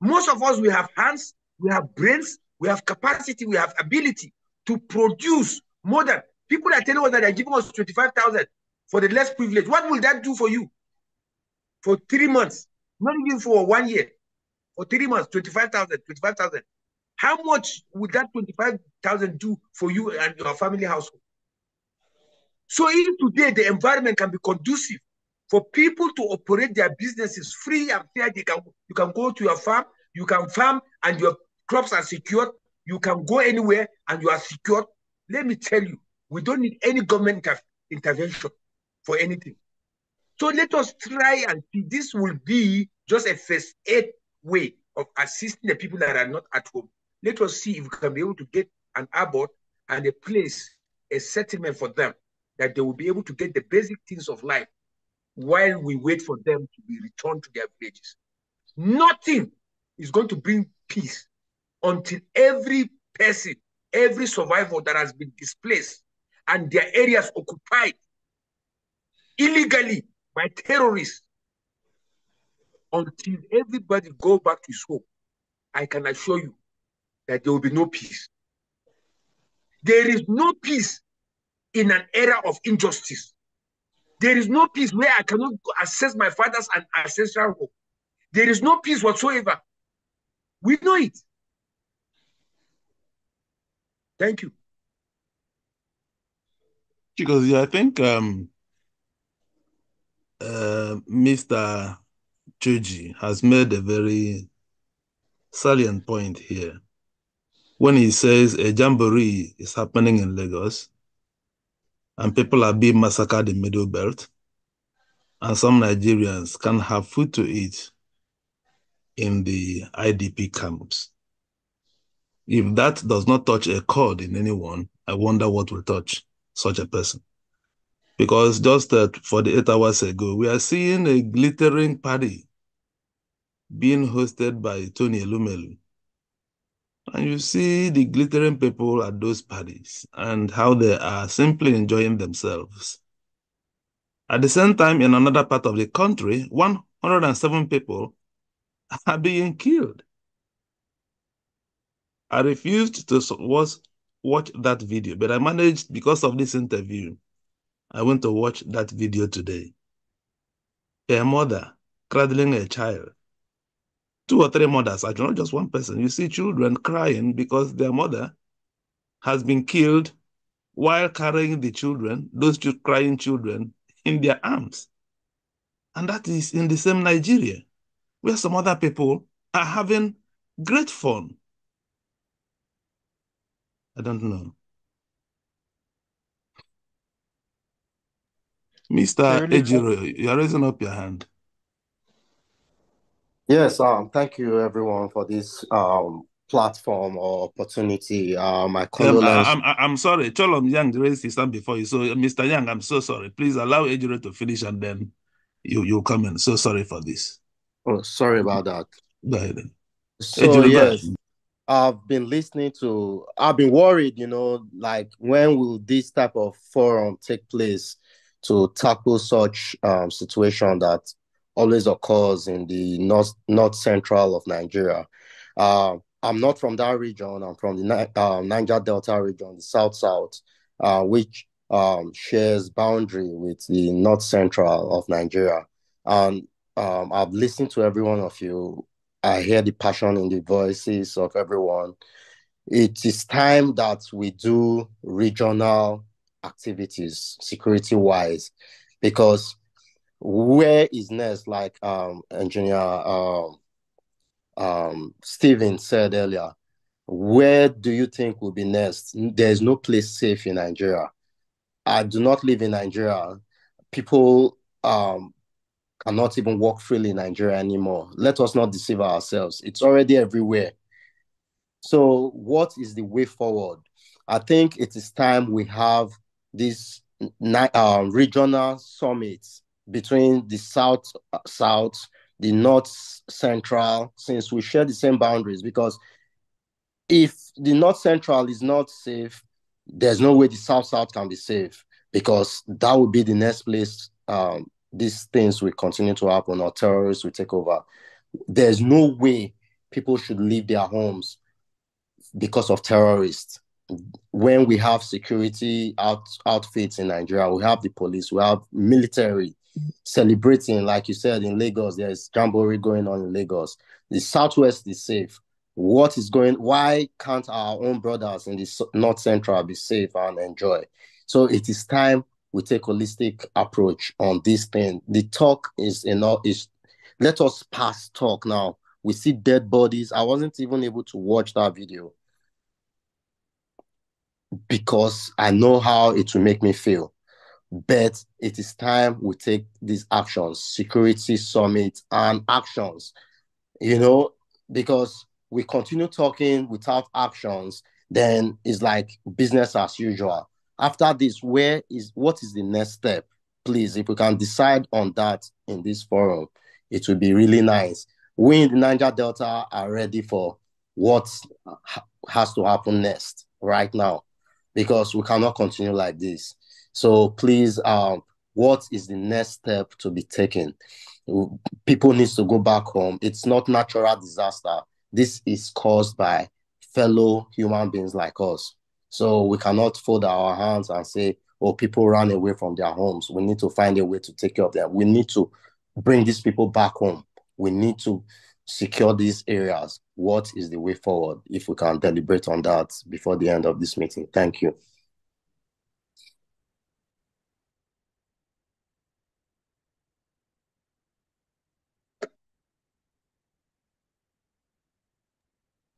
Most of us, we have hands, we have brains, we have capacity, we have ability to produce more than. People are telling us that they're giving us 25,000 for the less privileged. What will that do for you? For 3 months, not even for 1 year. For 3 months, 25,000. How much would that 25,000 do for you and your family household? So even today, the environment can be conducive for people to operate their businesses free and fair. You can go to your farm, you can farm and your crops are secured. You can go anywhere and you are secured. Let me tell you, we don't need any government intervention for anything. So let us try and see. This will be just a first aid way of assisting the people that are not at home. Let us see if we can be able to get an airport and a place, a settlement for them, that they will be able to get the basic things of life while we wait for them to be returned to their villages. Nothing is going to bring peace until every person, every survivor that has been displaced and their areas occupied illegally by terrorists, until everybody go back to his home, I can assure you that there will be no peace. There is no peace in an era of injustice. There is no peace where I cannot access my father's ancestral home. There is no peace whatsoever. We know it. Thank you.
Because I think Mr. Choji has made a very salient point here when he says a jamboree is happening in Lagos and people are being massacred in Middle Belt, and some Nigerians can't have food to eat in the IDP camps. If that does not touch a chord in anyone, I wonder what will touch such a person. Because just 48 hours ago, we are seeing a glittering party being hosted by Tony Elumelu. And you see the glittering people at those parties and how they are simply enjoying themselves. At the same time, in another part of the country, 107 people are being killed. I refused to watch that video, but I managed, because of this interview, I went to watch that video today. A mother cradling a child. 2 or 3 mothers, actually, not just one person. You see children crying because their mother has been killed while carrying the children, those two crying children, in their arms. And that is in the same Nigeria, where some other people are having great fun. I don't know. Mr. Ejiro, you are raising up your hand.
Yes, thank you everyone for this platform or opportunity. My condolence.
I'm sorry, Cholom Yang raised his hand before you. So, Mr. Yang, I'm so sorry. Please allow Ejiro to finish and then you come in. So sorry for this.
Oh, sorry about that.
Go ahead.
So
Ejiro,
yes, I've been worried, like when will this type of forum take place to tackle such situation that always occurs in the north central of Nigeria. I'm not from that region. I'm from the Niger Delta region, the south, which shares boundary with the north central of Nigeria. And I've listened to every one of you. I hear the passion in the voices of everyone. It is time that we do regional activities, security-wise, because where is next, like Engineer Steven said earlier, where do you think will be next? There's no place safe in Nigeria. I do not live in Nigeria. People cannot even walk freely in Nigeria anymore. Let us not deceive ourselves. It's already everywhere. So what is the way forward? I think it is time we have this regional summits between the south, the north central, since we share the same boundaries, because if the north central is not safe, there's no way the south can be safe, because that would be the next place these things will continue to happen, or terrorists will take over. There's no way people should leave their homes because of terrorists. When we have security outfits in Nigeria, we have the police, we have military celebrating, like you said, in Lagos, there's jamboree going on in Lagos. The Southwest is safe. Why can't our own brothers in the North Central be safe and enjoy? So it is time we take a holistic approach on this thing. The talk is enough. Let us pass talk now. We see dead bodies. I wasn't even able to watch that video because I know how it will make me feel. But it is time we take these actions, security summit and actions, because we continue talking without actions, then it's like business as usual. After this, what is the next step? Please, if we can decide on that in this forum, it would be really nice. We in the Niger Delta are ready for what has to happen next right now, because we cannot continue like this. So please, what is the next step to be taken? People need to go back home. It's not natural disaster. This is caused by fellow human beings like us. So we cannot fold our hands and say, oh, people ran away from their homes. We need to find a way to take care of them. We need to bring these people back home. We need to secure these areas. What is the way forward? If we can deliberate on that before the end of this meeting. Thank you.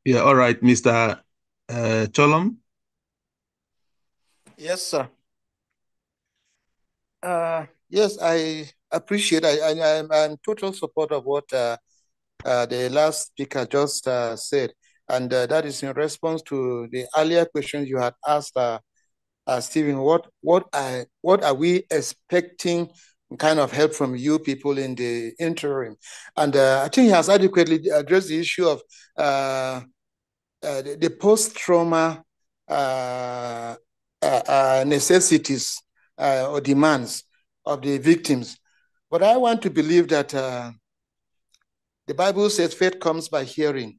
Yeah, all right, Mr. Cholom.
Yes, sir. Yes, I appreciate. I'm in total support of what the last speaker just said, and that is in response to the earlier questions you had asked, Stephen. What are we expecting kind of help from you people in the interim? And I think he has adequately addressed the issue of the post-trauma necessities or demands of the victims. But I want to believe that the Bible says faith comes by hearing.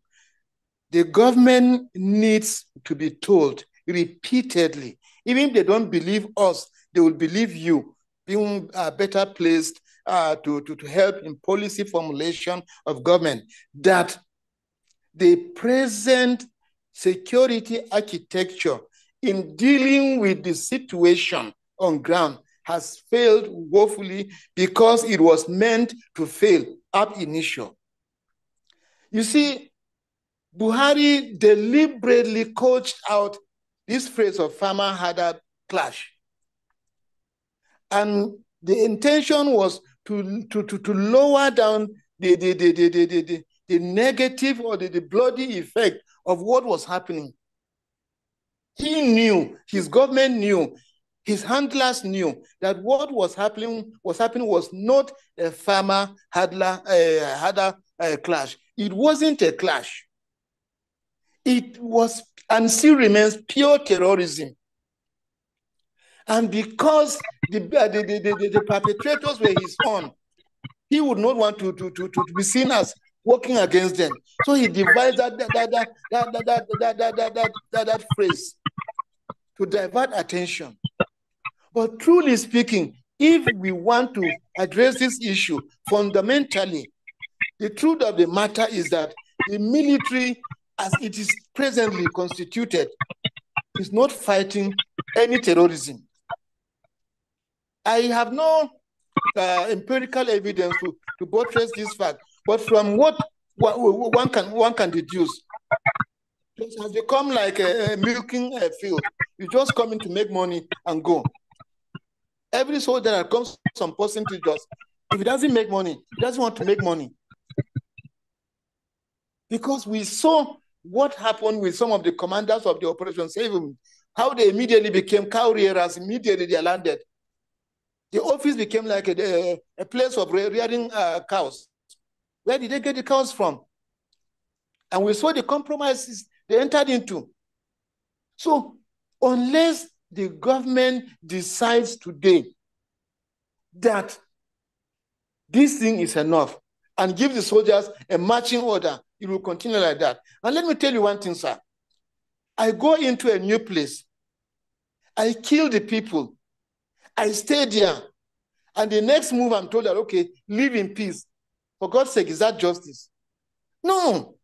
The government needs to be told repeatedly. Even if they don't believe us, they will believe you, being better placed to help in policy formulation of government, that the present security architecture in dealing with the situation on ground has failed woefully because it was meant to fail ab initio. You see, Buhari deliberately coached out this phrase of farmer-herder clash. And The intention was to lower down the negative or the bloody effect of what was happening. He knew, his government knew, his handlers knew that what was happening was not a farmer-herder clash. It wasn't a clash. It was and still remains pure terrorism. And because the perpetrators were his own, he would not want to be seen as working against them. So he devised that phrase to divert attention. But truly speaking, if we want to address this issue fundamentally, the truth of the matter is that the military, as it is presently constituted, is not fighting any terrorism. I have no empirical evidence to buttress this fact, but from what one can deduce, it has become like a milking field. You just come in to make money and go. Every soldier that comes some percentages, if he doesn't make money, he doesn't want to make money. Because we saw what happened with some of the commanders of the Operation Save, how they immediately became cow rearers, immediately they landed. The office became like a place of rearing cows. Where did they get the cows from? And we saw the compromises they entered into. So unless the government decides today that this thing is enough and give the soldiers a marching order, it will continue like that. And let me tell you one thing, sir. I go into a new place. I kill the people. I stay there. And the next move, I'm told that, okay, live in peace. For God's sake, is that justice? No.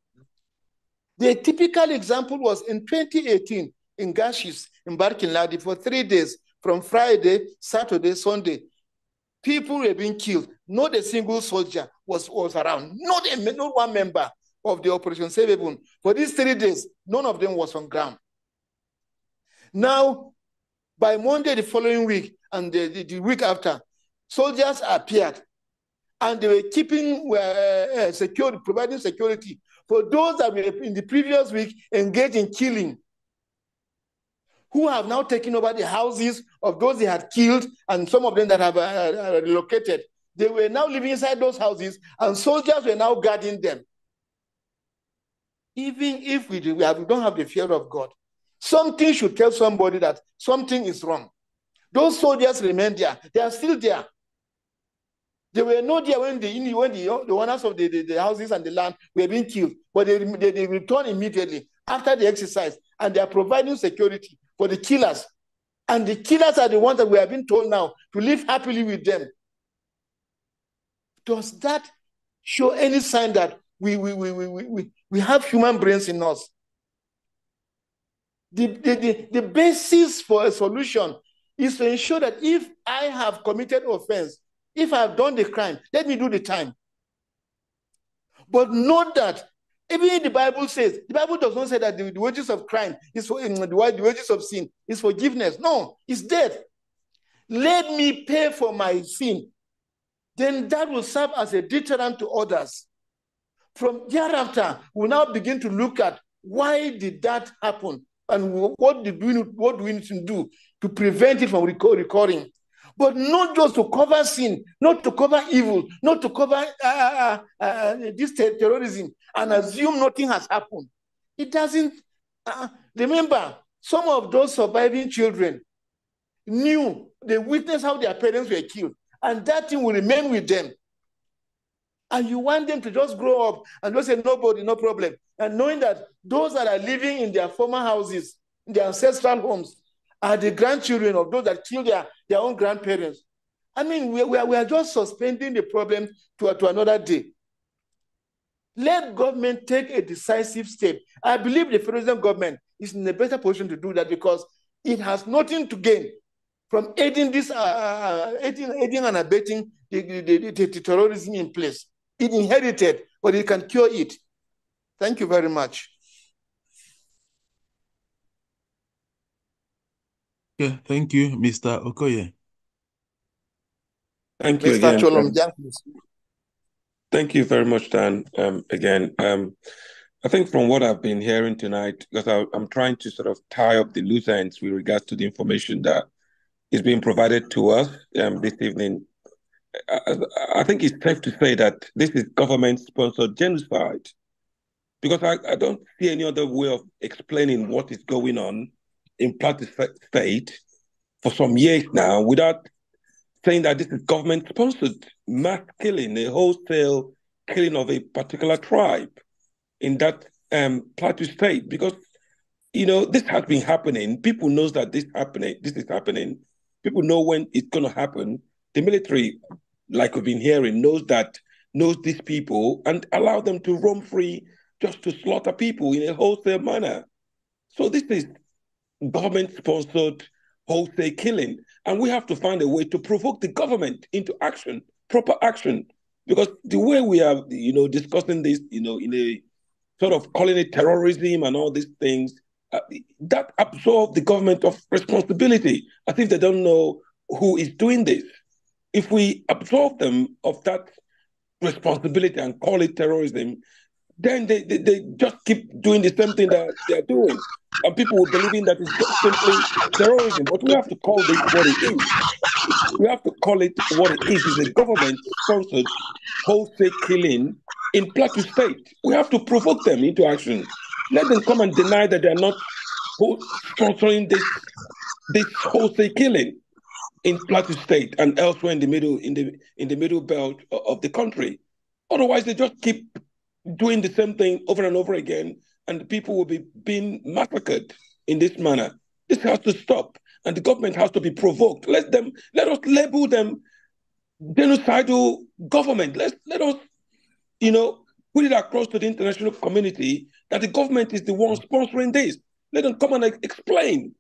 The typical example was in 2018 in Gashis, in Barkin Ladi, for 3 days, from Friday, Saturday, Sunday. People were being killed. Not a single soldier was around. Not one member of the Operation Save. For these 3 days, none of them was on ground. Now, by Monday the following week and the week after, soldiers appeared and they were keeping security, providing security for those that were in the previous week engaged in killing, who have now taken over the houses of those they had killed, and some of them that have relocated. They were now living inside those houses, and soldiers were now guarding them. Even if we don't have the fear of God, something should tell somebody that something is wrong. Those soldiers remain there. They are still there. They were not there when the owners of the houses and the land were being killed, but they returned immediately after the exercise, and they are providing security for the killers. And the killers are the ones that we have been told now to live happily with them. Does that show any sign that we have human brains in us? The basis for a solution is to ensure that if I have committed offense, if I have done the crime, let me do the time. But note that even the Bible says, the Bible does not say that the wages of crime is for the wages of sin is forgiveness. No, it's death. Let me pay for my sin. Then that will serve as a deterrent to others. From thereafter, we'll now begin to look at why did that happen and what do we need to do to prevent it from recurring. But not just to cover sin, not to cover evil, not to cover this terrorism and assume nothing has happened. It doesn't. Remember, some of those surviving children they witnessed how their parents were killed, and that thing will remain with them. And you want them to just grow up and just say, nobody, no problem. And knowing that those that are living in their former houses, in their ancestral homes, are the grandchildren of those that killed their own grandparents. I mean, we are just suspending the problem to another day. Let government take a decisive step. I believe the federal government is in a better position to do that because it has nothing to gain from aiding and abetting the terrorism in place. It inherited, but it can cure it. Thank you very much.
Okay, thank you, Mr. Okoye.
Thank you
Mr.
again.
Cholom,
Thank you very much, Dan. Again, I think from what I've been hearing tonight, because I'm trying to sort of tie up the loose ends with regards to the information that is being provided to us this evening. I think it's safe to say that this is government-sponsored genocide, because I don't see any other way of explaining what is going on in Plateau State for some years now without saying that this is government-sponsored mass killing, a wholesale killing of a particular tribe in that Plateau State. Because, this has been happening. People know that this is happening. People know when it's going to happen. The military, like we've been hearing, knows these people and allow them to roam free just to slaughter people in a wholesale manner. So this is government-sponsored wholesale killing. And we have to find a way to provoke the government into action, proper action. Because the way we are, discussing this, in a sort of calling it terrorism and all these things, that absolves the government of responsibility, as if they don't know who is doing this. If we absolve them of that responsibility and call it terrorism, then they just keep doing the same thing that they're doing. And people will believe in that it's just simply terrorism. But we have to call this what it is. We have to call it what it is. It's a government-sponsored wholesale killing in Plateau State. We have to provoke them into action. Let them come and deny that they're not sponsoring this wholesale killing in Plateau State and elsewhere in the middle belt of the country. Otherwise, they just keep doing the same thing over and over again, and the people will be being massacred in this manner. This has to stop, and the government has to be provoked. Let us label them genocidal government. Let us, put it across to the international community that the government is the one sponsoring this. Let them come and explain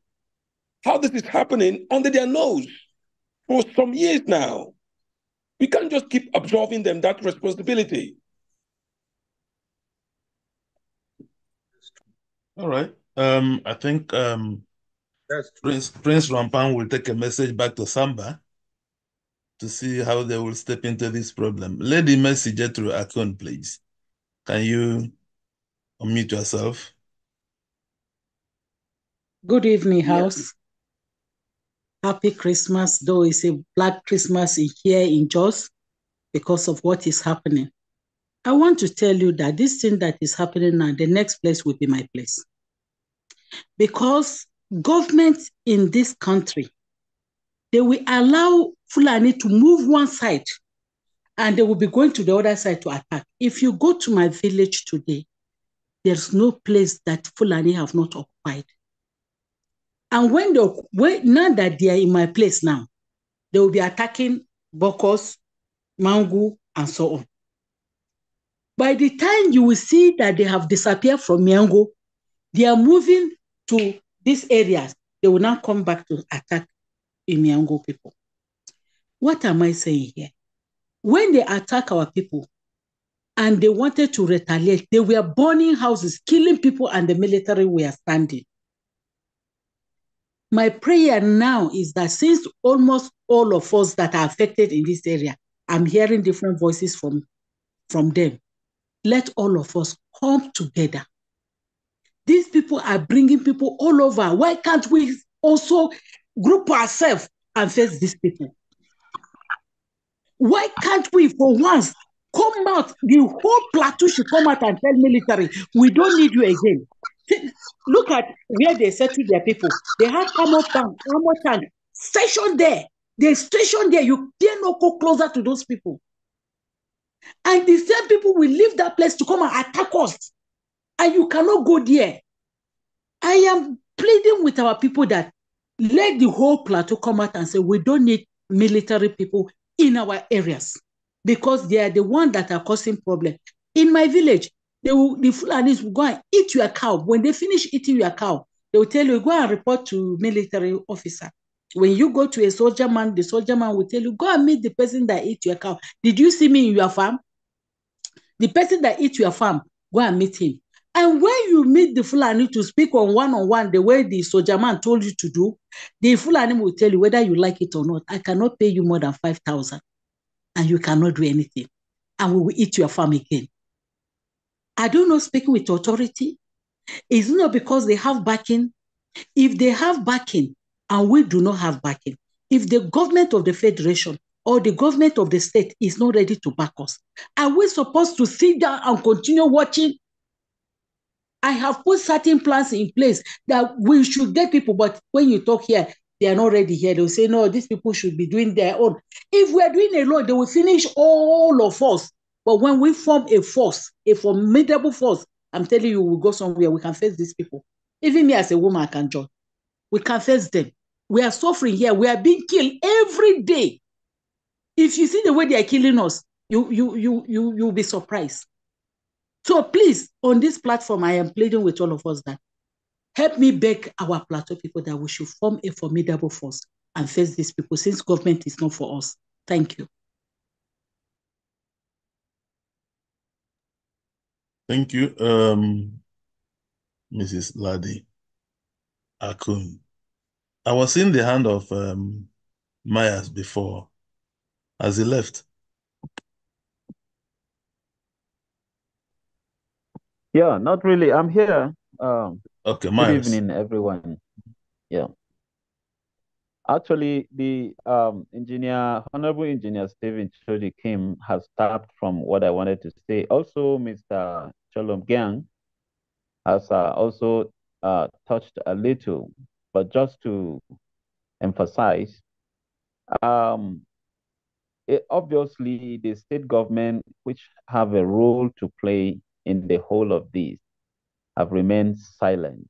how this is happening under their nose for some years now. We can't just keep absolving them that responsibility.
All right. I think Prince Rampan will take a message back to Samba to see how they will step into this problem. Lady Mercy Jethro Akon, please. Can you unmute yourself?
Good evening, House. Happy Christmas, though it's a Black Christmas here in Jos because of what is happening. I want to tell you that this thing that is happening now, the next place will be my place. Because government in this country, they will allow Fulani to move one side and they will be going to the other side to attack. If you go to my village today, there's no place that Fulani have not occupied. And now that they are in my place now, they will be attacking Bokos, Mangu, and so on. By the time you will see that they have disappeared from Miango, they are moving to these areas. They will now come back to attack in Miango people. What am I saying here? When they attack our people and they wanted to retaliate, they were burning houses, killing people, and the military were standing. My prayer now is that since almost all of us that are affected in this area, I'm hearing different voices from them. Let all of us come together. These people are bringing people all over. Why can't we also group ourselves and face these people? Why can't we, for once, come out? The whole plateau should come out and tell military, we don't need you again. Look at where they settle their people. They have armor tank stationed there. They stationed there. You dare not go closer to those people. And the same people will leave that place to come and attack us. And you cannot go there. I am pleading with our people that let the whole plateau come out and say, we don't need military people in our areas because they are the ones that are causing problems. In my village, the Fulanis will go and eat your cow. When they finish eating your cow, they will tell you, go and report to military officer. When you go to a soldier man, the soldier man will tell you, go and meet the person that ate your cow. Did you see me in your farm? The person that ate your farm, go and meet him. And when you meet the Fulani to speak on one-on-one, the way the soldier man told you to do, the Fulani will tell you whether you like it or not. I cannot pay you more than 5,000. and you cannot do anything. And we will eat your farm again. I don't know, speaking with authority, it's not because they have backing. If they have backing and we do not have backing, if the government of the federation or the government of the state is not ready to back us, are we supposed to sit down and continue watching? I have put certain plans in place that we should get people, but when you talk here, they are not ready here. They'll say, no, these people should be doing their own. If we are doing a lot, they will finish all of us. But when we form a force, a formidable force, I'm telling you, we'll go somewhere, we can face these people. Even me as a woman, I can join. We can face them. We are suffering here. We are being killed every day. If you see the way they are killing us, you'll be surprised. So please, on this platform, I am pleading with all of us that help me beg our Plateau people that we should form a formidable force and face these people since government is not for us. Thank you.
Thank you, Mrs. Ladi Akun. I was in the hand of Myers before. Has he left?
Yeah, not really. I'm here.
Okay,
Good
Myers.
evening, everyone. Yeah. Actually, the Honorable Engineer Steven Choji Kim has stopped from what I wanted to say. Also, Mr. Cholom Gang has also touched a little, but just to emphasize, obviously the state government, which have a role to play in the whole of this, have remained silent.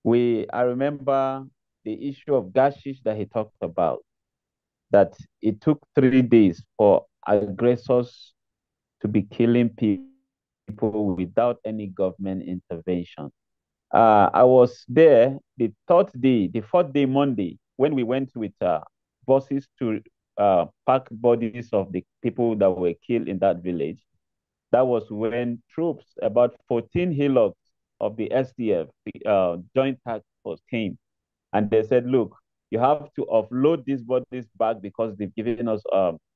I remember the issue of Gashish that he talked about, that it took 3 days for aggressors to be killing people without any government intervention. I was there the fourth day, Monday, when we went with buses to pack bodies of the people that were killed in that village. That was when troops, about 14 hillocks of the SDF, the Joint Task Force, came. And they said, look, you have to offload these bodies back because they've given us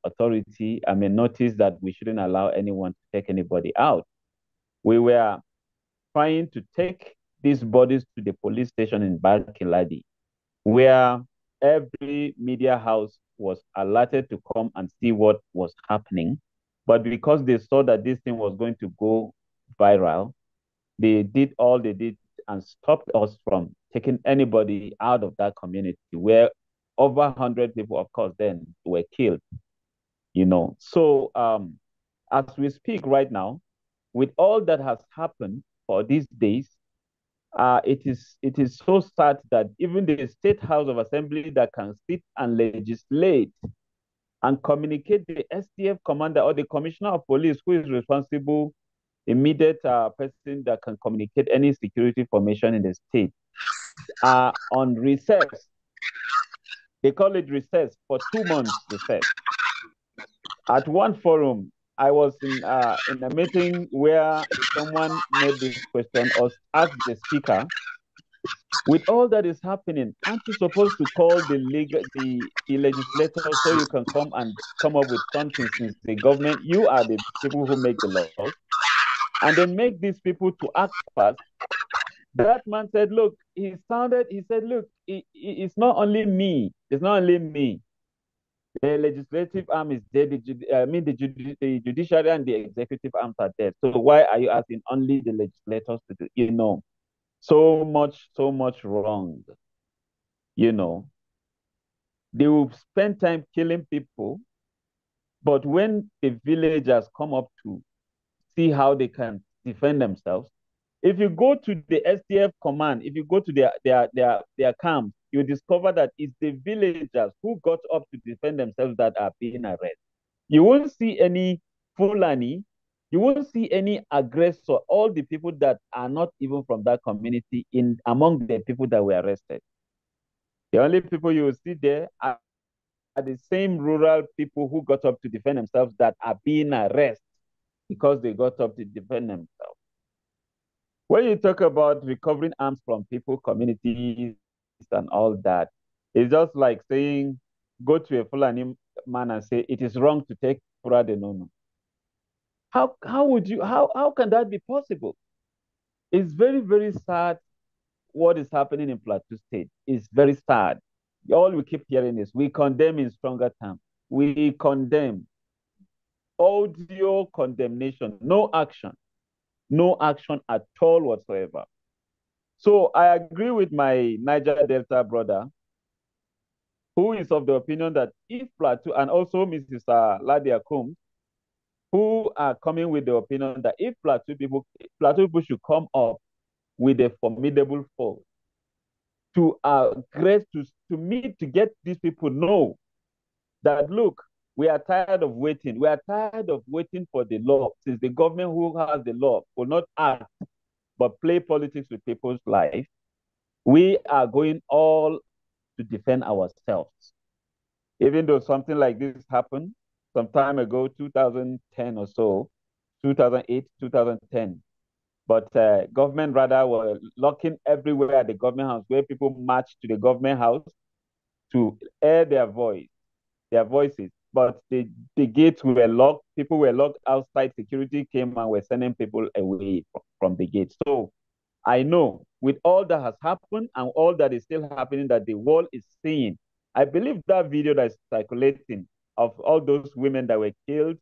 authority. I mean, notice that we shouldn't allow anyone to take anybody out. We were trying to take these bodies to the police station in Barkin Ladi, where every media house was alerted to come and see what was happening. But because they saw that this thing was going to go viral, they did all they did and stopped us from taking anybody out of that community, where over 100 people, of course, then were killed. So as we speak right now, with all that has happened for these days, it is so sad that even the State House of Assembly that can sit and legislate and communicate, the STF commander or the commissioner of police, who is responsible, immediate person that can communicate any security information in the state, are on recess. They call it recess for 2 months recess. At one forum, I was in a meeting where someone made this question or asked the speaker, with all that is happening, aren't you supposed to call the legislator so you can come up with something, since the government, you are the people who make the laws, and then make these people to act fast? That man said, look, he said, look, it's not only me. It's not only me. The legislative arm is there. The judiciary and the executive arms are there. So why are you asking only the legislators to do? So much wrong. They will spend time killing people, but when the villagers come up to see how they can defend themselves, if you go to the SDF command, if you go to their camp, you discover that it's the villagers who got up to defend themselves that are being arrested. You won't see any Fulani, you won't see any aggressor, all the people that are not even from that community among the people that were arrested. The only people you will see there are the same rural people who got up to defend themselves that are being arrested because they got up to defend themselves. When you talk about recovering arms from people, communities, and all that, it's just like saying, go to a Fulani man and say it is wrong to take Fura de Nono. How can that be possible? It's very, very sad what is happening in Plateau State. It's very sad. All we keep hearing is we condemn in stronger terms. We condemn. Audio condemnation, no action at all whatsoever. So I agree with my Niger Delta brother, who is of the opinion that if Plateau, and also Mrs. Ladi LGA, who are coming with the opinion that if Plateau people should come up with a formidable force to meet, to get these people know that, look, we are tired of waiting. We are tired of waiting for the law, since the government who has the law will not act but play politics with people's life. We are going all to defend ourselves. Even though something like this happened some time ago, 2010 or so, 2008, 2010. But government rather were locking everywhere at the government house, where people marched to the government house to air their voices. But the gates were locked. People were locked outside. Security came and were sending people away from the gate. So I know with all that has happened and all that is still happening that the world is seeing, I believe that video that is circulating of all those women that were killed,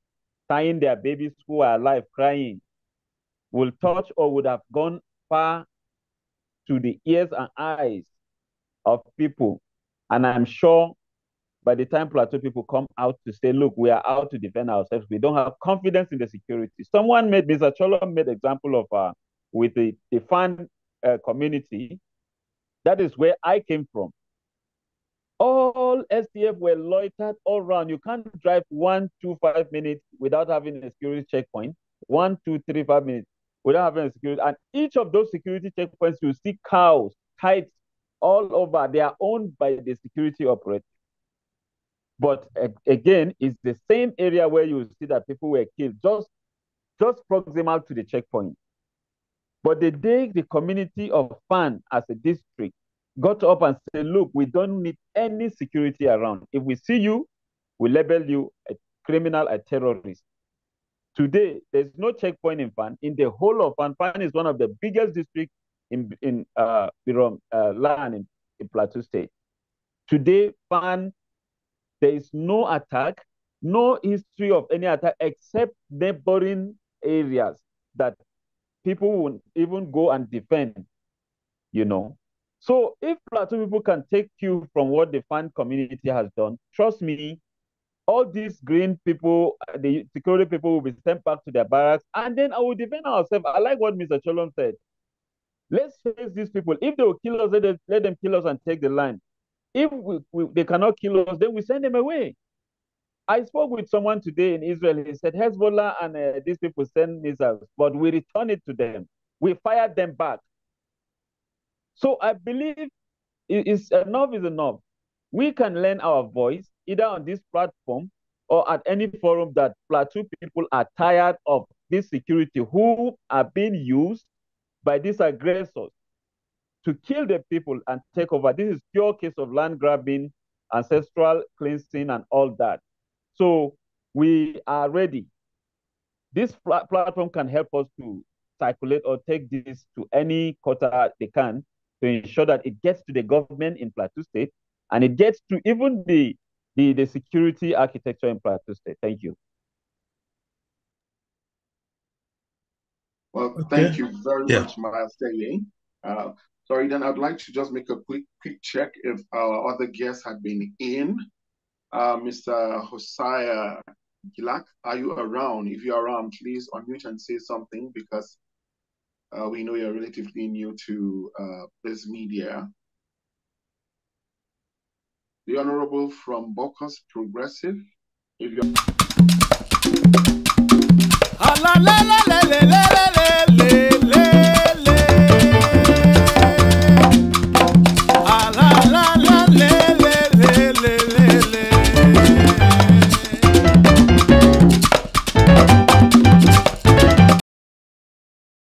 tying their babies who are alive, crying, will touch or would have gone far to the ears and eyes of people. And I'm sure by the time Plateau people come out to say, look, we are out to defend ourselves, we don't have confidence in the security. Mr. Cholo made example of with the fan community. That is where I came from. All STF were loitered all around. You can't drive 1, 2, 5 minutes without having a security checkpoint. 1, 2, 3, 5 minutes without having a security. And each of those security checkpoints, you see cows, kites all over. They are owned by the security operator. But again, it's the same area where you see that people were killed, just proximal to the checkpoint. But the day the community of Fan as a district got up and said, look, we don't need any security around. If we see you, we label you a criminal, a terrorist. Today, there's no checkpoint in Fan. In the whole of Fan, Fan is one of the biggest districts in land in Plateau State. Today, Fan, there is no attack, no history of any attack except neighboring areas that people won't even go and defend, you know. So if Plateau people can take cue from what the Fan community has done, trust me, all these green people, the security people will be sent back to their barracks, and then I will defend ourselves. I like what Mr. Cholom said. Let's face these people. If they will kill us, let them kill us and take the land. If they cannot kill us, then we send them away. I spoke with someone today in Israel. He said, Hezbollah and these people send missiles, but we return it to them. We fired them back. So I believe enough is enough. We can lend our voice either on this platform or at any forum that Plateau people are tired of this security who are being used by these aggressors to kill the people and take over. This is pure case of land grabbing, ancestral cleansing, and all that. So we are ready. This platform can help us to circulate or take this to any quarter they can to ensure that it gets to the government in Plateau State and it gets to even the security architecture in Plateau State. Thank you.
Well, thank you very much, Master. Sorry, then I'd like to just make a quick check if our other guests had been in. Mr. Hosea Gilak, are you around? If you're around, please unmute and say something because we know you're relatively new to this media. The Honorable from Bocus Progressive, if you're...